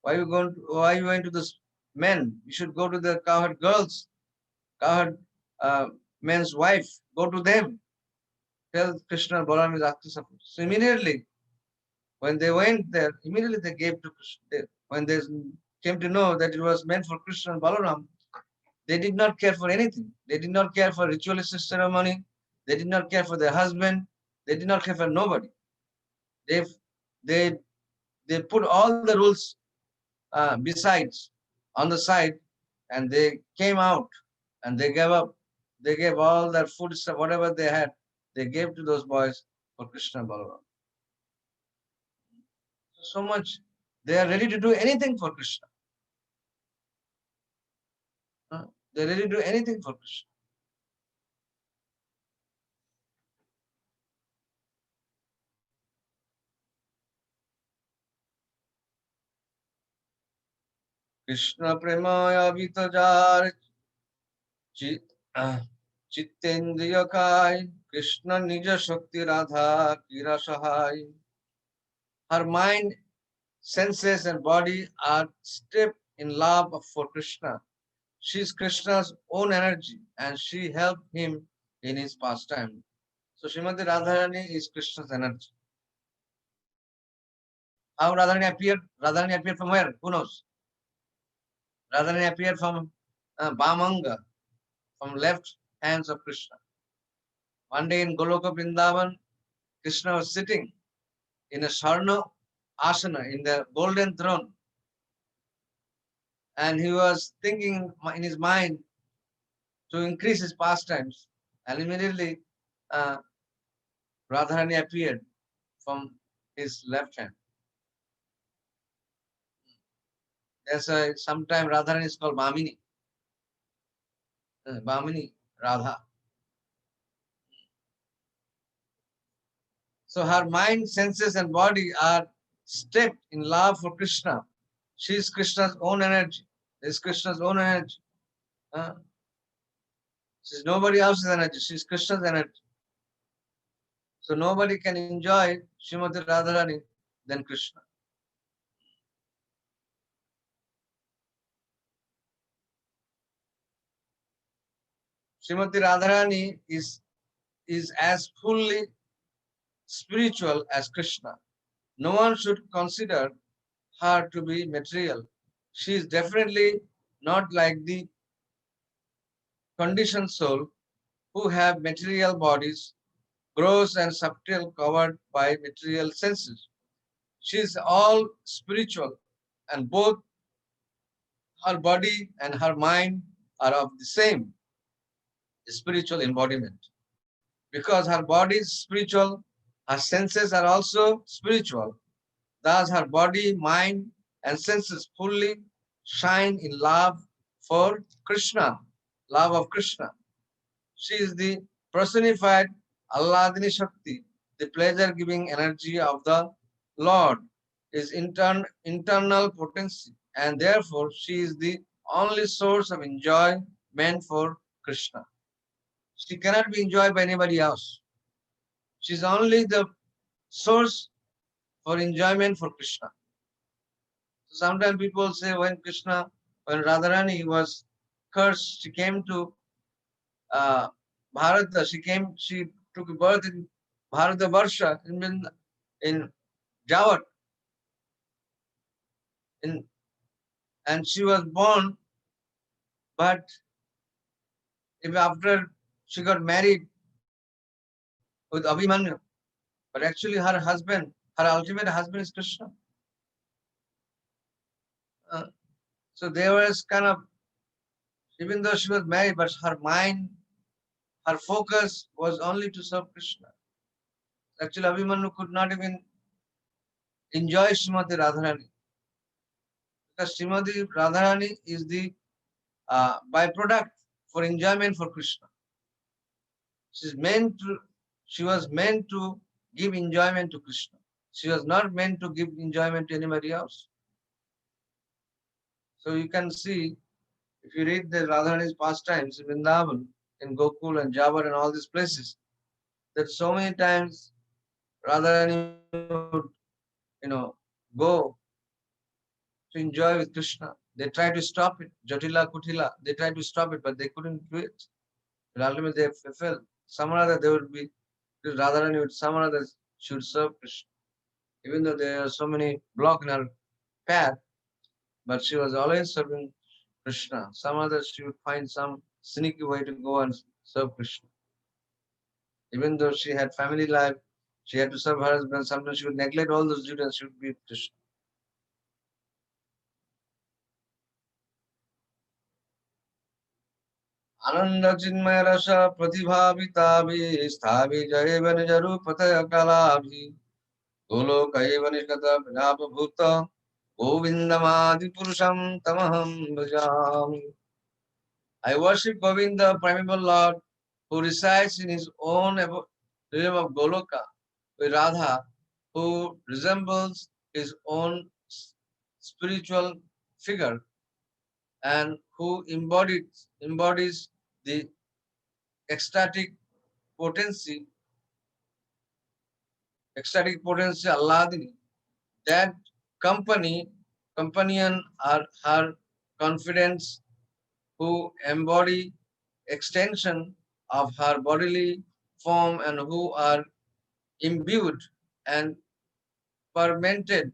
Why you going to this men? You should go to the cowherd girls, cowherd men's wife. Go to them. Tell Krishna Balaram is asking something. So immediately, when they went there, immediately they gave to Krishna. When they came to know that it was meant for Krishna and Balaram, they did not care for anything. They did not care for ritualistic ceremony. They did not care for their husband. They did not care for nobody. They put all the rules besides on the side, and they came out and they gave up. They gave all their food stuff, whatever they had, they gave to those boys for Krishna and Balaram. So much, they are ready to do anything for Krishna. They're ready to do anything for Krishna. Krishna premaya vitajar chittendriya kai Krishna nija shakti radha kira sahai. Her mind, senses and body are steeped in love for Krishna. She is Krishna's own energy and she helped him in his pastime. So Srimati Radharani is Krishna's energy. How Radharani appeared? Radharani appeared from where? Who knows? Radharani appeared from Bamanga, from left hands of Krishna. One day in Goloka Vrindavan, Krishna was sitting in a Sarna Asana, in the golden throne. And he was thinking in his mind to increase his pastimes. And immediately Radharani appeared from his left hand. There's sometime Radharani is called Bhamini. Bhamini Radha. So her mind, senses and body are steeped in love for Krishna. She is Krishna's own energy. This is Krishna's own energy. She is nobody else's energy. She is Krishna's energy. So nobody can enjoy Srimati Radharani than Krishna. Srimati Radharani is as fully spiritual as Krishna. No one should consider her to be material. She is definitely not like the conditioned soul who have material bodies, gross and subtle, covered by material senses. She is all spiritual, and both her body and her mind are of the same spiritual embodiment. Because her body is spiritual, her senses are also spiritual. Thus, her body, mind, and senses fully shine in love for Krishna, love of Krishna. She is the personified Alladini Shakti, the pleasure-giving energy of the Lord, is internal potency, and therefore she is the only source of enjoyment for Krishna. She cannot be enjoyed by anybody else. She is only the source for enjoyment for Krishna. So sometimes people say when Radharani was cursed, she came to Bharata, she took birth in Bharata Varsha, in Jawat, and she was born, but if after she got married with Abhimanyu, but actually her ultimate husband is Krishna. So there was kind of, even though she was married, but her mind, her focus was only to serve Krishna. Actually, Abhimanyu could not even enjoy Srimati Radharani, because Srimati Radharani is the byproduct for enjoyment for Krishna. She was meant to give enjoyment to Krishna. She was not meant to give enjoyment to anybody else. So you can see, if you read the Radharani's pastimes in Vrindavan, in Gokul and Jabar and all these places, that so many times Radharani would, go to enjoy with Krishna. They tried to stop it. Jatila, Kutila, they tried to stop it, but they couldn't do it. But ultimately they felt somehow that they would be, Radharani would somehow that she would serve Krishna. Even though there are so many blocks in her path, but she was always serving Krishna. Somehow that she would find some sneaky way to go and serve Krishna. Even though she had family life, she had to serve her husband. Sometimes she would neglect all those duties and she would be with Krishna. आनंद चिन्मय रस प्रतिभाविताभि स्थाभि जैव निज रूपतय कलाभि गोलोकैव निष्कत विलापभूत गोविन्दमादि पुरुषं तमहं भजामि. I worship Govinda, primeval Lord, who resides in his own realm of Goloka, with Radha, who resembles his own spiritual figure and who embodies the ecstatic potency Alladini. That companion are her confidence, who embody extension of her bodily form and who are imbued and fermented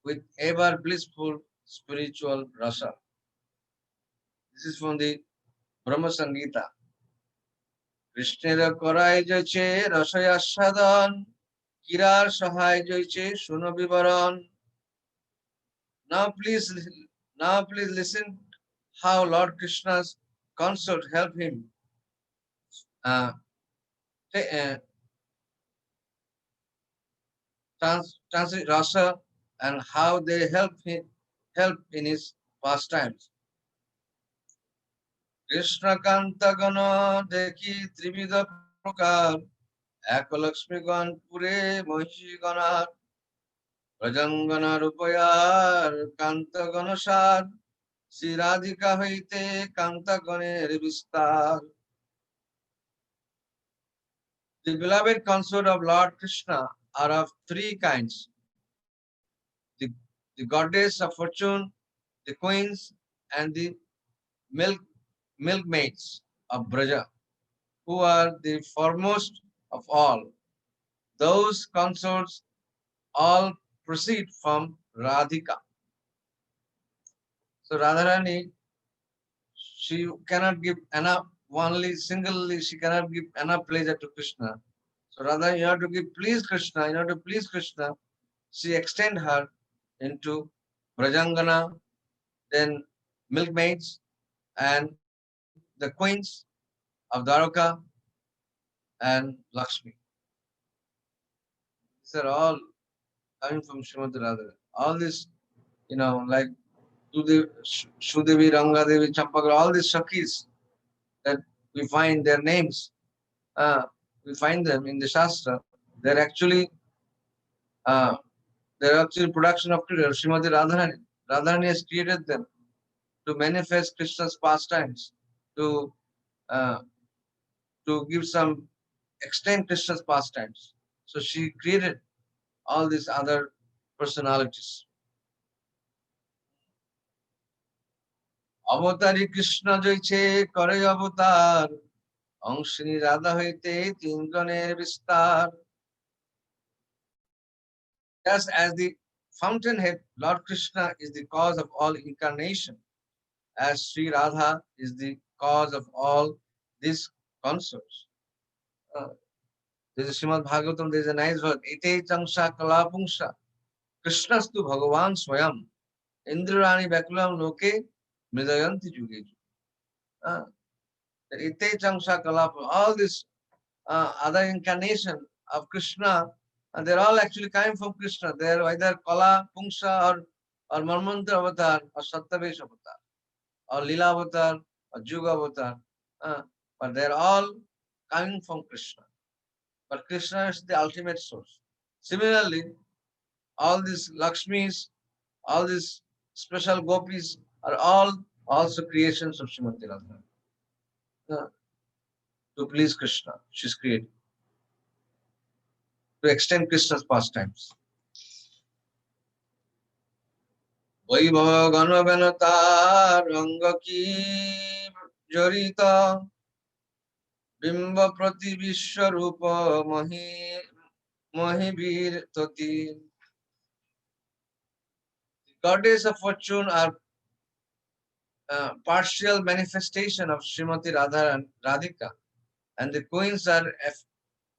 with ever blissful spiritual rasa. This is from the Brahma Sangita. Krishnera korai jaiche rasaya sadan, kirar sahai jaiche suno vivaran. Now please listen how Lord Krishna's consort helped him transit rasa, and how they help in his pastimes. Krishna Kanta Gana Deki Trivida Prokar Ekalakshmigan Pure Mohishi Ganar Rajangana Rupayar Kanta Ganasar Siradhika Haite Kanta Gane Revistar. The beloved consort of Lord Krishna are of three kinds: the goddess of fortune, the queens, and the milkmaids of Braja, who are the foremost of all. Those consorts all proceed from Radhika. So Radharani, she cannot give enough, singly, she cannot give enough pleasure to Krishna. So Radharani, you have to give please Krishna, in order to please Krishna, she extend her into Brajangana, then milkmaids, and the queens of Dwaraka and Lakshmi. These are all coming from Srimati Radharani. All this, like Sudevi, Rangadevi, Champagra, all these Shakis that we find their names, we find them in the Shastra. They're actually uh, production of Krishna. Srimati Radharani. Radharani has created them to manifest Krishna's pastimes, to uh, give some extend Krishna's pastimes. So she created all these other personalities. Avatari Krishna জয়ছে করে অবতার অংশিনী রাধা হইতে তিনজনের বিস্তার. Just as the fountainhead, Lord Krishna is the cause of all incarnation, as Sri Radha is the cause of all these consorts. There's a Srimad Bhagavatam, there's a nice word, Ite Changsha Kalapungsha Krishnastu Bhagavan Swayam Indrarani Bakulam Loke Mridayanti Juge. Ite Changsha Kalap, all this other incarnation of Krishna, and they're all actually coming from Krishna. They're either Kala Pungsha or Marmantra Avatar or Sattavesh Avatar or Lila Avatar or Juga Avatar. But they're all coming from Krishna. But Krishna is the ultimate source. Similarly, all these Lakshmis, all these special gopis are all also creations of Srimati Radharani. To please Krishna, she's created. To extend Krishna's pastimes. Vaibhava Ganavanata Rangaki Jarita Bimba Prati Vishwarupa Mahivir Tati. The goddess of fortune are partial manifestation of Srimati Radha and Radhika, and the queens are a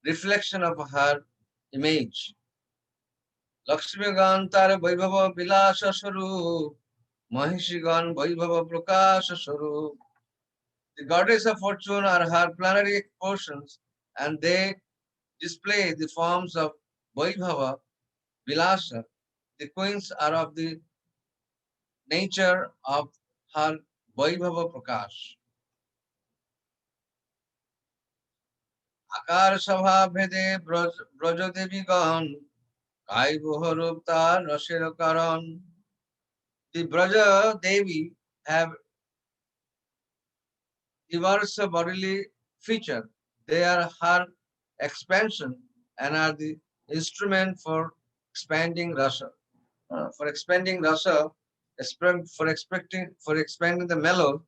reflection of her image. Lakshmigan tar Vaibhava Bilasa Swarup, Mahishigan Vaibhava Prakasha Swarup. The goddess of fortune are her plenary portions, and they display the forms of Vaibhava, Vilasa. The queens are of the nature of her Vaibhava Prakash. Akar Sabha Bhede Brajadevigan Kai Boharup Tar Rasera Karan. The Braja Devi have diverse bodily feature. They are her expansion and are the instrument for expanding rasa. For expanding rasa, for expanding the mellow,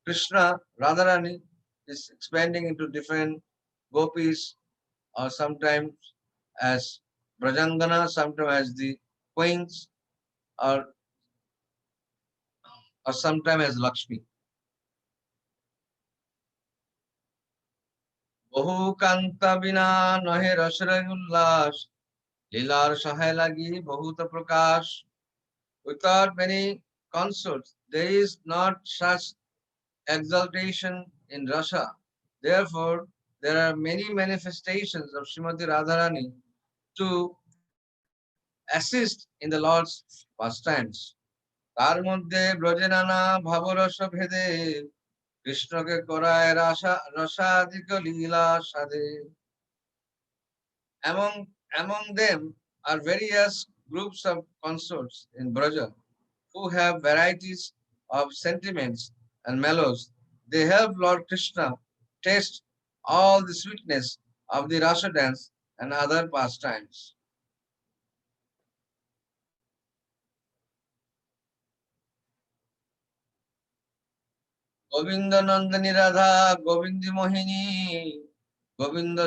Krishna, Radharani is expanding into different gopis, or sometimes as Brajangana, sometimes as the queens, or sometimes as Lakshmi. বহু কান্তা বিনা নহে রসের উল্লাস লীলার সহায় লাগি বহুত প্রকাশ. Without many consorts, there is not such exaltation in rasa. Therefore, there are many manifestations of Srimati Radharani to assist in the Lord's pastimes. তার মধ্যে ব্রজেনানা ভাবরস ভেদে কৃষ্ণকে করায় রসাধিক লীলা সাধে. Among them are various groups of consorts in Braja who have varieties of sentiments and mellows. They help Lord Krishna taste all the sweetness of the rasa dance and other pastimes. Govinda Nandani Radha Govindi Mohini Govinda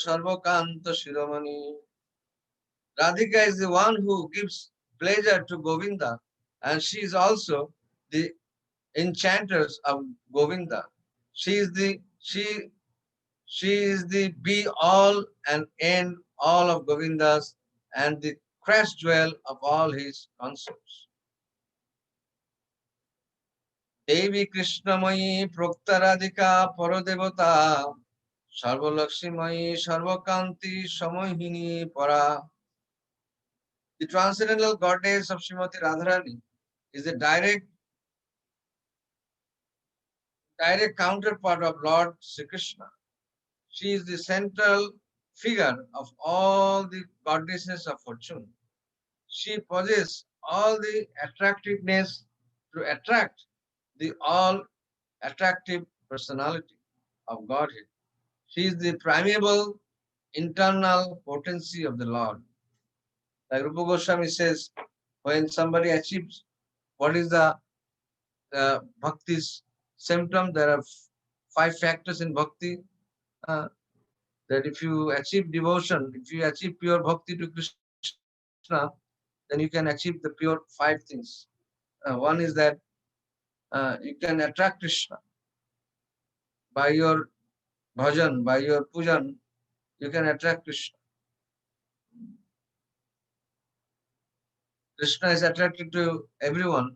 Sarvakanta Shiromani. Radhika is the one who gives pleasure to Govinda, and she is also the enchanters of Govinda. She is the be all and end all of Govinda's and the crash jewel of all his consorts. Devi Krishnamayi Prokta Radhika Paradevata Sarvalakshmimayi Sarvakanti Samohini Para. The transcendental goddess of Srimati Radharani is the direct counterpart of Lord Sri Krishna. She is the central figure of all the goddesses of fortune. She possesses all the attractiveness to attract the all attractive personality of Godhead. She is the primeval internal potency of the Lord. Like Rupa Goswami says, when somebody achieves, what is the bhakti's symptom? There are 5 factors in bhakti. That if you achieve devotion, if you achieve pure bhakti to Krishna, then you can achieve the pure 5 things. One is that you can attract Krishna by your bhajan, by your pujan. You can attract Krishna. Krishna is attracted to everyone,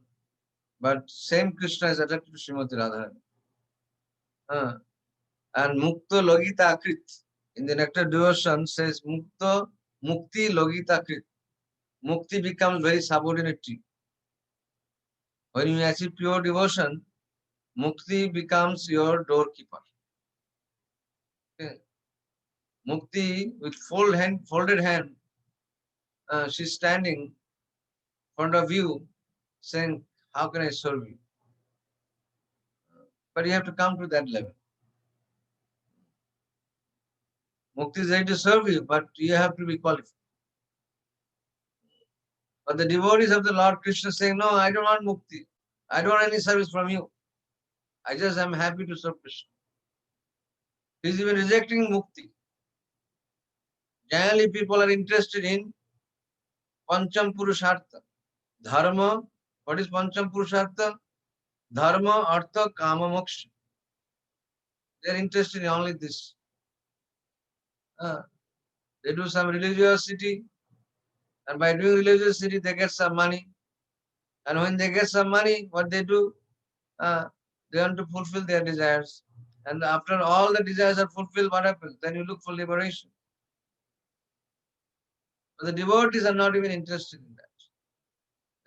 but same Krishna is attracted to Srimati Radharani. And Mukta Logita Akrit. In the Nectar Devotion says Mukta Mukti Logita Akrit. Mukti becomes very subordinate to you. When you achieve pure devotion, Mukti becomes your doorkeeper. Okay. Mukti with folded hand, she's standing in front of you saying, how can I serve you? But you have to come to that level. Mukti is ready to serve you, but you have to be qualified. But the devotees of the Lord Krishna saying, no, I don't want Mukti. I don't want any service from you. I just am happy to serve Krishna. He is even rejecting Mukti. Generally, people are interested in Pancham Purushartha. Dharma. What is Pancham Purushartha? Dharma, Artha, Kama, Moksha. They are interested in only this. They do some religiosity, and by doing religiosity, they get some money. And when they get some money, what they do? They want to fulfill their desires. And after all the desires are fulfilled, what happens? Then you look for liberation. But the devotees are not even interested in that.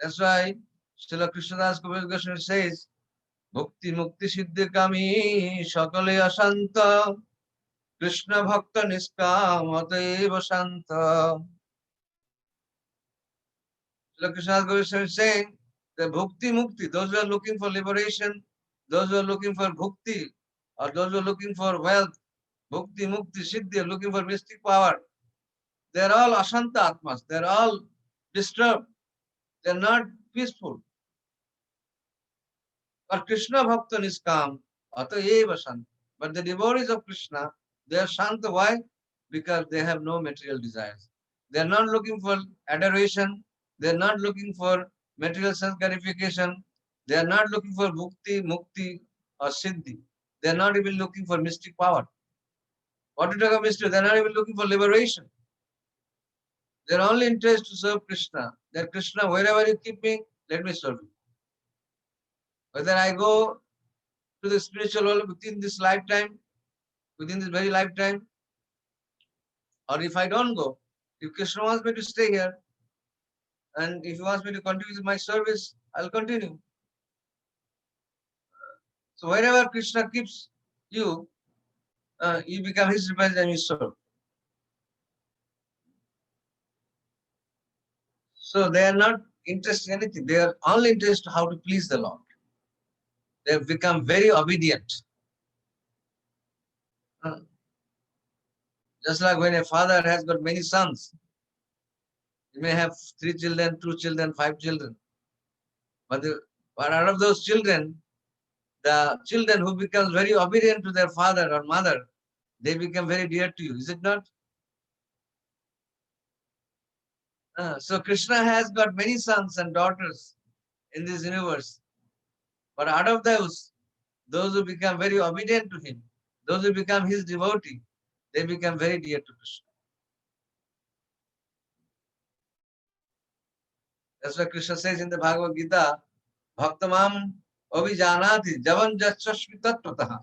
That's why Srila Krishnadas Kaviraj Goswami says, Bhukti Mukti Siddhi Kami Shakale Asanta Krishna Bhakta Niskamata Eva Shanta. Srila Krishnadas Kaviraj Goswami is saying that Bhukti Mukti, those who are looking for liberation, those who are looking for Bhukti, or those who are looking for wealth, Bhukti Mukti Siddhi, are looking for mystic power, they are all Ashanta Atmas, they are all disturbed, they are not peaceful. But Krishna Bhakta Niskam, Ata Eva Shanta. But the devotees of Krishna, they are Shanta. Why? Because they have no material desires. They are not looking for adoration. They are not looking for material sense gratification. They are not looking for Bhukti, Mukti, or Siddhi. They are not even looking for mystic power. What to talk about mystic? They are not even looking for liberation. They are only interested to serve Krishna. That Krishna, wherever you keep me, let me serve you. Whether I go to the spiritual world within this lifetime, within this very lifetime, or if I don't go, if Krishna wants me to stay here, and if he wants me to continue with my service, I'll continue. So wherever Krishna keeps you, you become his representative and you serve. So they are not interested in anything. They are only interested in how to please the Lord. They have become very obedient. Just like when a father has got many sons, he may have 3 children, 2 children, 5 children. But out of those children, the children who become very obedient to their father or mother, they become very dear to you, is it not? So Krishna has got many sons and daughters in this universe. But out of those who become very obedient to him, those who become his devotee, they become very dear to Krishna. That's why Krishna says in the Bhagavad Gita, Bhaktamam Avijanati Javan Jachashmi Tattvataha.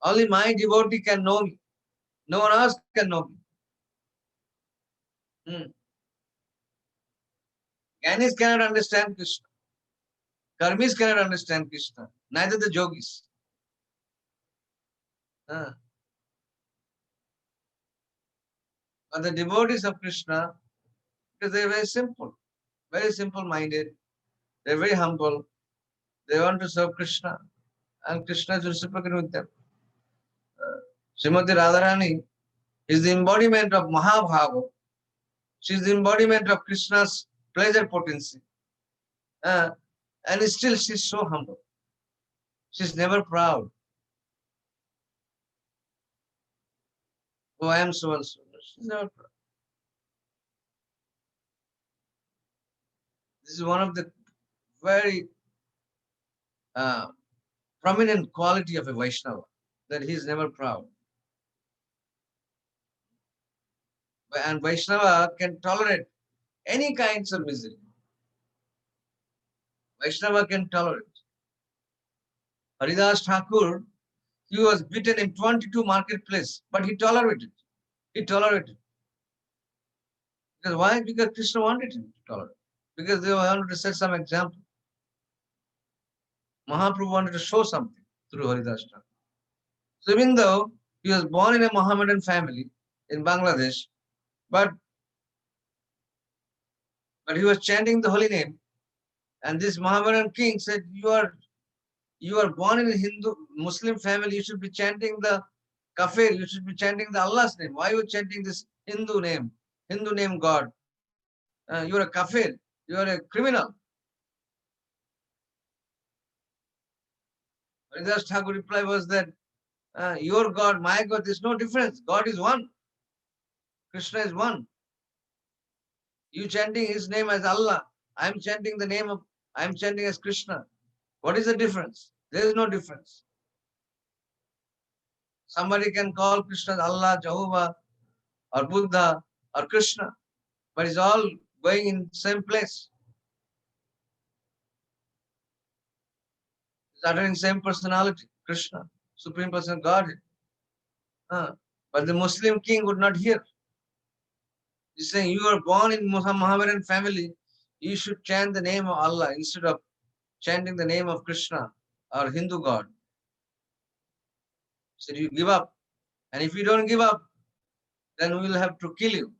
Only my devotee can know me. No one else can know me. Gyanis cannot understand Krishna. Karmis cannot understand Krishna, neither the yogis. But the devotees of Krishna, because they are very simple minded, they are very humble, they want to serve Krishna, and Krishna is reciprocating with them. Srimati Radharani is the embodiment of Mahabhava. She is the embodiment of Krishna's pleasure potency. And still she is so humble. She is never proud. Oh, I am so and so. She is never proud. This is one of the very prominent quality of a Vaishnava, that he is never proud. And Vaishnava can tolerate any kinds of misery. Vaishnava can tolerate. Haridas Thakur, he was beaten in 22 marketplace, but he tolerated. He tolerated. Because why? Because Krishna wanted him to tolerate. Because they wanted to set some example. Mahaprabhu wanted to show something through Haridas Thakur. So even though he was born in a Mohammedan family in Bangladesh, but he was chanting the holy name, and this Mohammedan king said, you are born in a Hindu Muslim family, you should be chanting the kafir, you should be chanting the Allah's name. Why are you chanting this Hindu name God? You are a kafir, you are a criminal. Haridas Thakur reply was that your God, my God, there's no difference. God is one. Krishna is one. You chanting his name as Allah. I'm chanting as Krishna. What is the difference? There is no difference. Somebody can call Krishna Allah, Jehovah, or Buddha, or Krishna, but it's all going in the same place. It's uttering same personality, Krishna, Supreme Person Godhead. But the Muslim king would not hear. He's saying, you are born in Mohammedan family, you should chant the name of Allah instead of chanting the name of Krishna or Hindu God. So you give up. And if you don't give up, then we will have to kill you.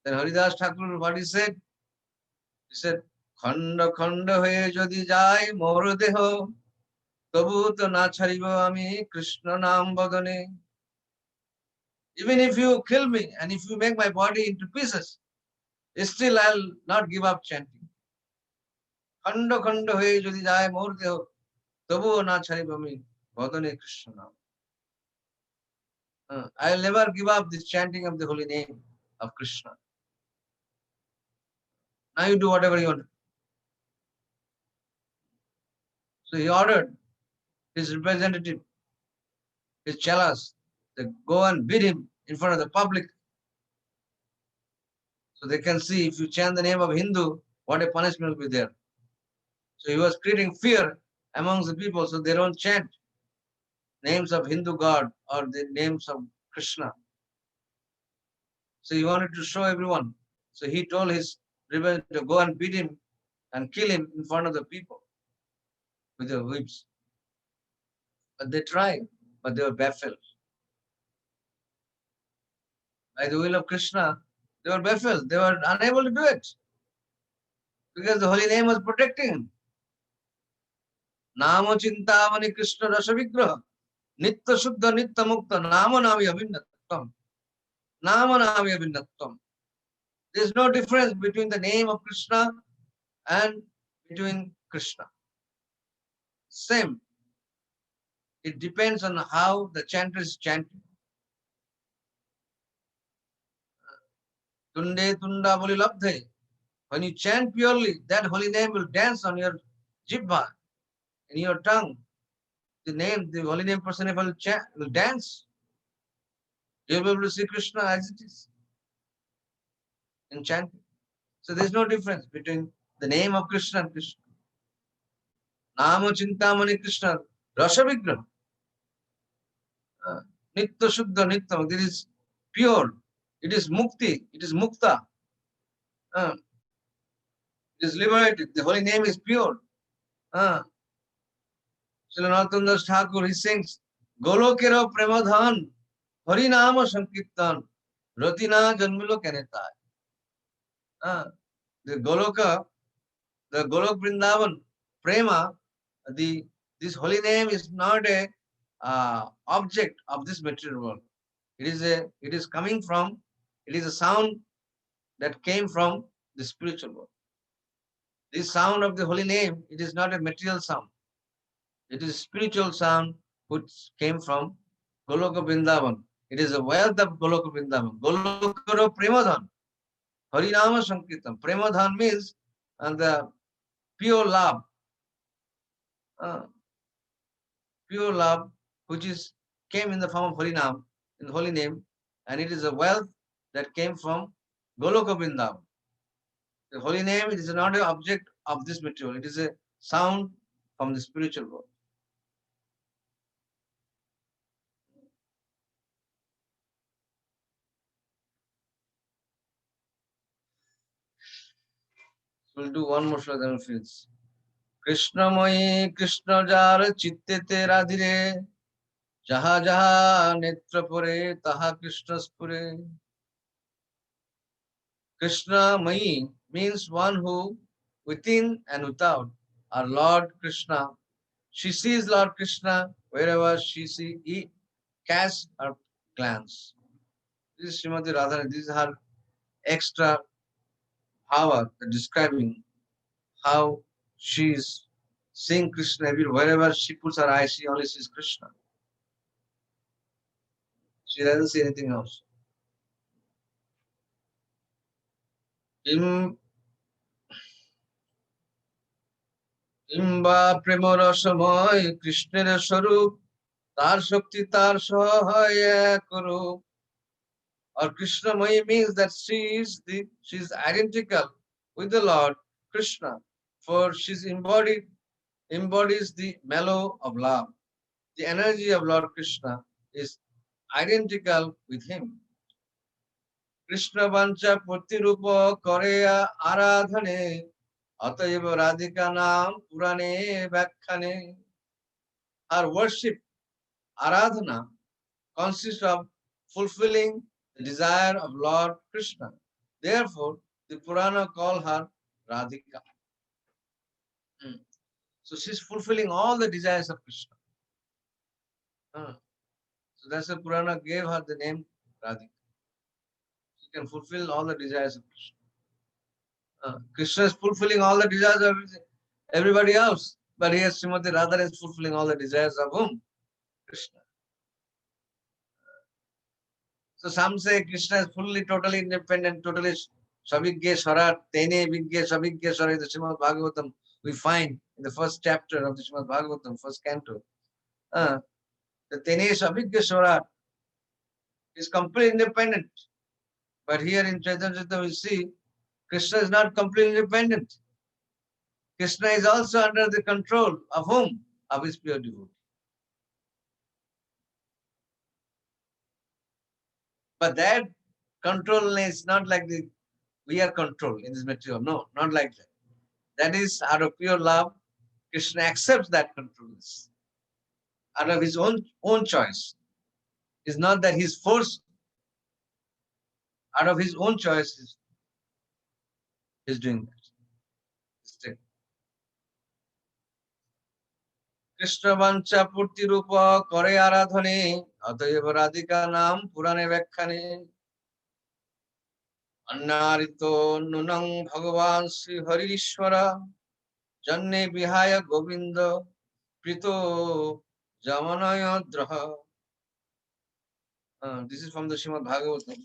Then Haridas Thakur, what he said? He said, Khanda khanda hoye jodi jai mor deho, tabu to na chharibo ami Krishna naam badane. Even if you kill me and if you make my body into pieces, still I'll not give up chanting. Khanda khanda hoye jodi jai mor deho, tabu na chharibo ami badane Krishna naam. I'll never give up this chanting of the holy name of Krishna. Now you do whatever you want. So he ordered his representative, his chalas, to go and beat him in front of the public. So they can see if you chant the name of Hindu, what a punishment will be there. So he was creating fear amongst the people so they don't chant names of Hindu God or the names of Krishna. So he wanted to show everyone. So he told his representative to go and beat him and kill him in front of the people with their whips. But they tried, but they were baffled. By the will of Krishna, they were baffled. They were unable to do it because the holy name was protecting him. Namo chintamani Krishna rasa vigraha nitta shuddha nitta mukta nama nami abhinnatvam. Nama nami abhinnatvam. There is no difference between the name of Krishna and between Krishna. Same. It depends on how the chanter is chanting. Tunde tunda boli labdhe. When you chant purely, that holy name will dance on your jibha, in your tongue. The holy name person will dance. You'll be able to see Krishna as it is in chanting. So there's no difference between the name of Krishna and Krishna. Namo chintamani Krishna rasa vigraha. Nitta shuddha nitta. It is pure. It is mukti. It is mukta. It It is liberated. The holy name is pure. Srila Narottam Das Thakur, he sings, Golokero Premadhan, Harinama Sankirtan, Ratina Janmilo Kenetai. The Golok Vrindavan, Prema, this holy name is not a object of this material world. It is a sound that came from the spiritual world. This sound of the holy name, it is not a material sound. It is a spiritual sound which came from Goloka Vrindavan. It is a wealth of Goloka Vrindavan. Golokaro Premadhan. Harinama Sankirtan. Premadhan means the pure love. Pure love which came in the form of Harinam, in the holy name, and it is a wealth that came from Goloka Vrindavan. The holy name, it is not an object of this material. It is a sound from the spiritual world. We'll do one more shloka, then we'll finish. Krishnamai Krishna jar chittete radhire jaha jaha netra pore taha Krishna spure. Krishna Mai means one who within and without are Lord Krishna. She sees Lord Krishna wherever he casts her glance. This is Srimati Radharani. This is her extra power describing how she is seeing Krishna everywhere. Wherever she puts her eyes, she only sees Krishna. She doesn't see anything else. ইম্বা প্রেম রসময় কৃষ্ণের স্বরূপ তার শক্তি তার সহায় করুক. Or Krishnamai means that she is identical with the Lord Krishna, for she embodies the mellow of love. The energy of Lord Krishna is identical with him. Krishna vancha purtirupa koreya aradhane অতএব রাধিকা নাম পুরাণে ব্যাখ্যানে. Our worship, aradhana, consists of fulfilling the desire of Lord Krishna. Therefore, the Purana call her Radhika. So she's fulfilling all the desires of Krishna. So that's why Purana gave her the name Radhika. She can fulfill all the desires of Krishna. Krishna is fulfilling all the desires of everybody else. But here Srimati Radharani is fulfilling all the desires of whom? Krishna. So some say Krishna is fully, totally independent, totally Savigya Swarat, Tene Vigya Savigya Swarat, the Srimad Bhagavatam, we find in the first chapter of the Srimad Bhagavatam, first canto. The Tene Savigya Swarat is completely independent. But here in Chaitanya Charitamrita we see Krishna is not completely independent. Krishna is also under the control of whom? Of his pure devotee. But that control is not like we are controlled in this material. No, not like that. That is out of pure love. Krishna accepts that control out of his own choice. It's not that he's forced. Out of his own choice, he's doing that. Krishna বাঞ্ছা পূর্তি রূপ করে আরাধনে অতএব রাধিকা নাম পুরাণে ব্যাখ্যানে. অন্নারিত নুনং ভগবান শ্রী হরিশ্বর জন্মে বিহায় গোবিন্দ প্রীত যমনয় দ্রহ. This is from the Srimad Bhagavatam.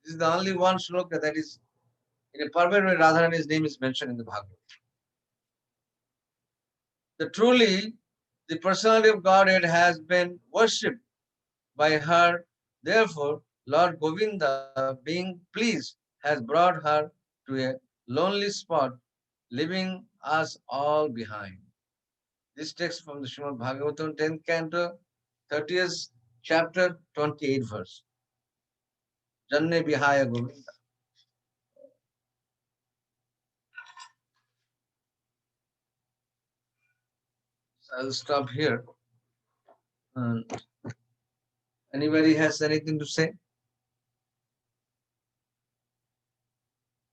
This is the only one shloka that is in a perfect way Radharani's name is mentioned in the Bhagavatam. Truly, the personality of Godhead has been worshipped by her. Therefore, Lord Govinda, being pleased, has brought her to a lonely spot, leaving us all behind. This text from the Srimad Bhagavatam, 10th canto, 30th chapter, 28th verse. Janne Bihaya Govinda. I'll stop here. Anybody has anything to say?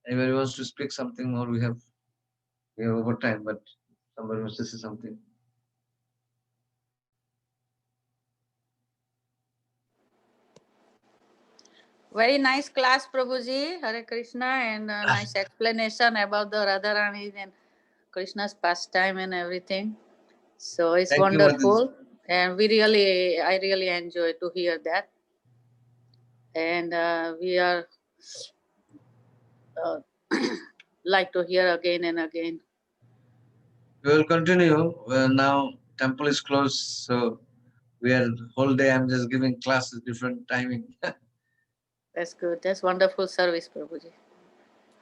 Anybody wants to speak something more? We have over time, but somebody wants to say something. Very nice class, Prabhuji, Hare Krishna, and a nice explanation about the Radharani and Krishna's pastime and everything. So it's Thank you, Mataji. wonderful, and I really enjoy to hear that. And we are like to hear again and again. We will continue. Now temple is closed, so we are whole day. I'm just giving classes different timing. That's good. That's wonderful service, Prabhuji.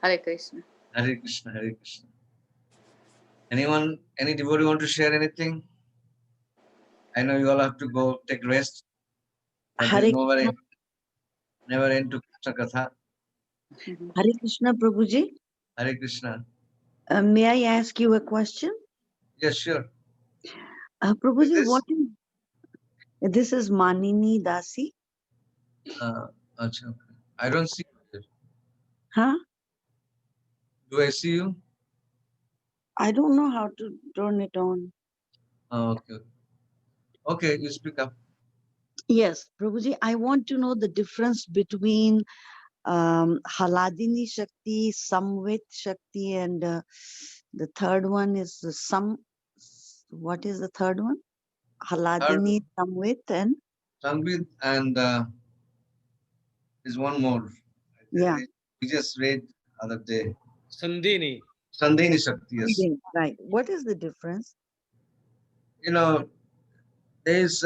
Hare Krishna. Hare Krishna, Hare Krishna. Anyone, any devotee want to share anything? I know you all have to go take rest. But Hare there's never end to Krishna Katha. Hare Krishna, Prabhuji. Hare Krishna. May I ask you a question? Yes, sure. Prabhuji, this? what is this? Is Manini Dasi? Achha, okay. I don't see you. Huh? Do I see you? I don't know how to turn it on. Okay. Okay, you speak up. Yes, Prabhuji, I want to know the difference between Haladini Shakti, Samvit Shakti, and the third one is the what is the third one? Haladini, Samvit, and Sambit, and there's one more. yeah. We just read other day. Sandhini. Sandhini Shakti, yes. Right. What is the difference? You know, there's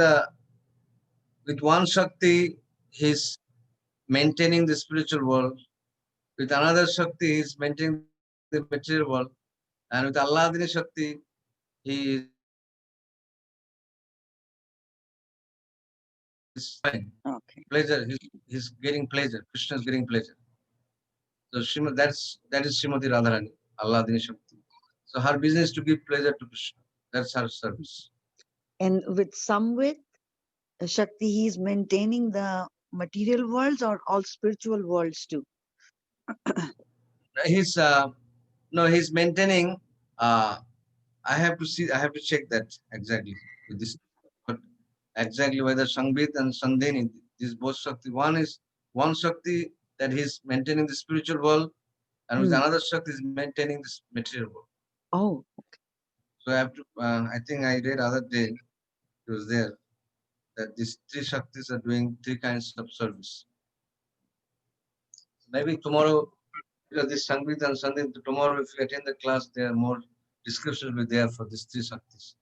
with one Shakti, he's maintaining the spiritual world. With another Shakti, he's maintaining the material world. And with Alladini Shakti, he is fine. Okay. Pleasure. He's getting pleasure. Krishna is getting pleasure. So that is Srimati Radharani, Alladini Shakti. So her business is to give pleasure to Krishna. That's her service. And with Samvit Shakti, he is maintaining the material worlds or all spiritual worlds too? He's he's maintaining. I have to check that exactly with this. But exactly whether Sangbit and Sandhini, these both Shakti. One Shakti that he's maintaining the spiritual world, and with another Shakti is maintaining this material world. Oh, okay. So I have to. I think I read other day. It was there that these three Shaktis are doing three kinds of service. Maybe tomorrow, because this Sangeet and Sandhini, tomorrow if you attend the class, there are more descriptions will be there for these three Shaktis.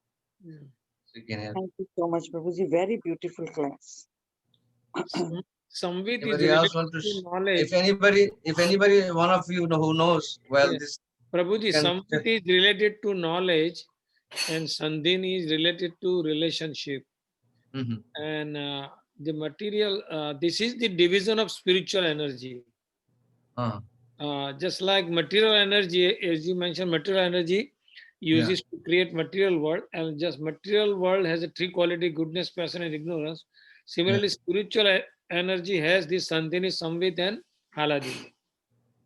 So you can have. Thank you so much, Prabhuji. Very beautiful class. Samvit is Anybody else related want to to knowledge. If anybody, one of you who knows, well, Yes. this. Prabhuji, Samvit is related to knowledge and Sandhini is related to relationship. And the material, this is the division of spiritual energy. Just like material energy, as you mentioned, material energy uses to create material world, and just material world has a three quality: goodness, passion, and ignorance. Similarly, spiritual energy has this Sandhini, Samvit, and Haladini.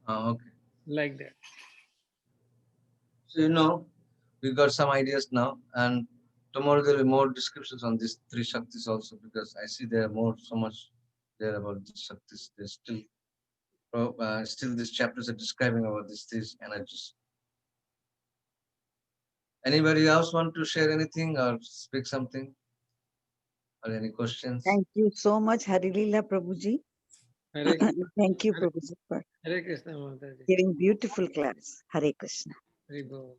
Okay. Like that. So we got some ideas now, and tomorrow there will be more descriptions on these three Shaktis also, because I see there are so much there about these Shaktis. There's still these chapters are describing about these three energies. Anybody else want to share anything or speak something? Or any questions? Thank you so much, Harilila Prabhuji. Thank you, Prabhuji, for Hare Krishna, Mataji. giving beautiful class. Hare Krishna. Hare Bol.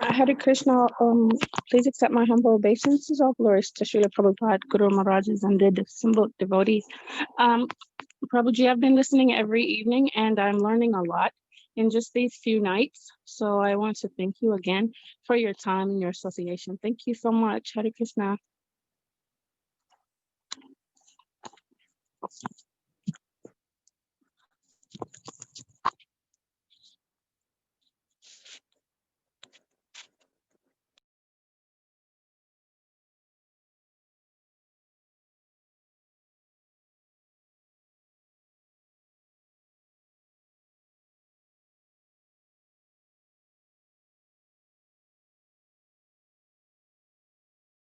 Hare Krishna, please accept my humble obeisances. All glories to Srila Prabhupada, Guru Maharajas, and the assembled devotees. Prabhuji, I've been listening every evening and I'm learning a lot. in just these few nights. So I want to thank you again for your time and your association. Thank you so much. Hare Krishna.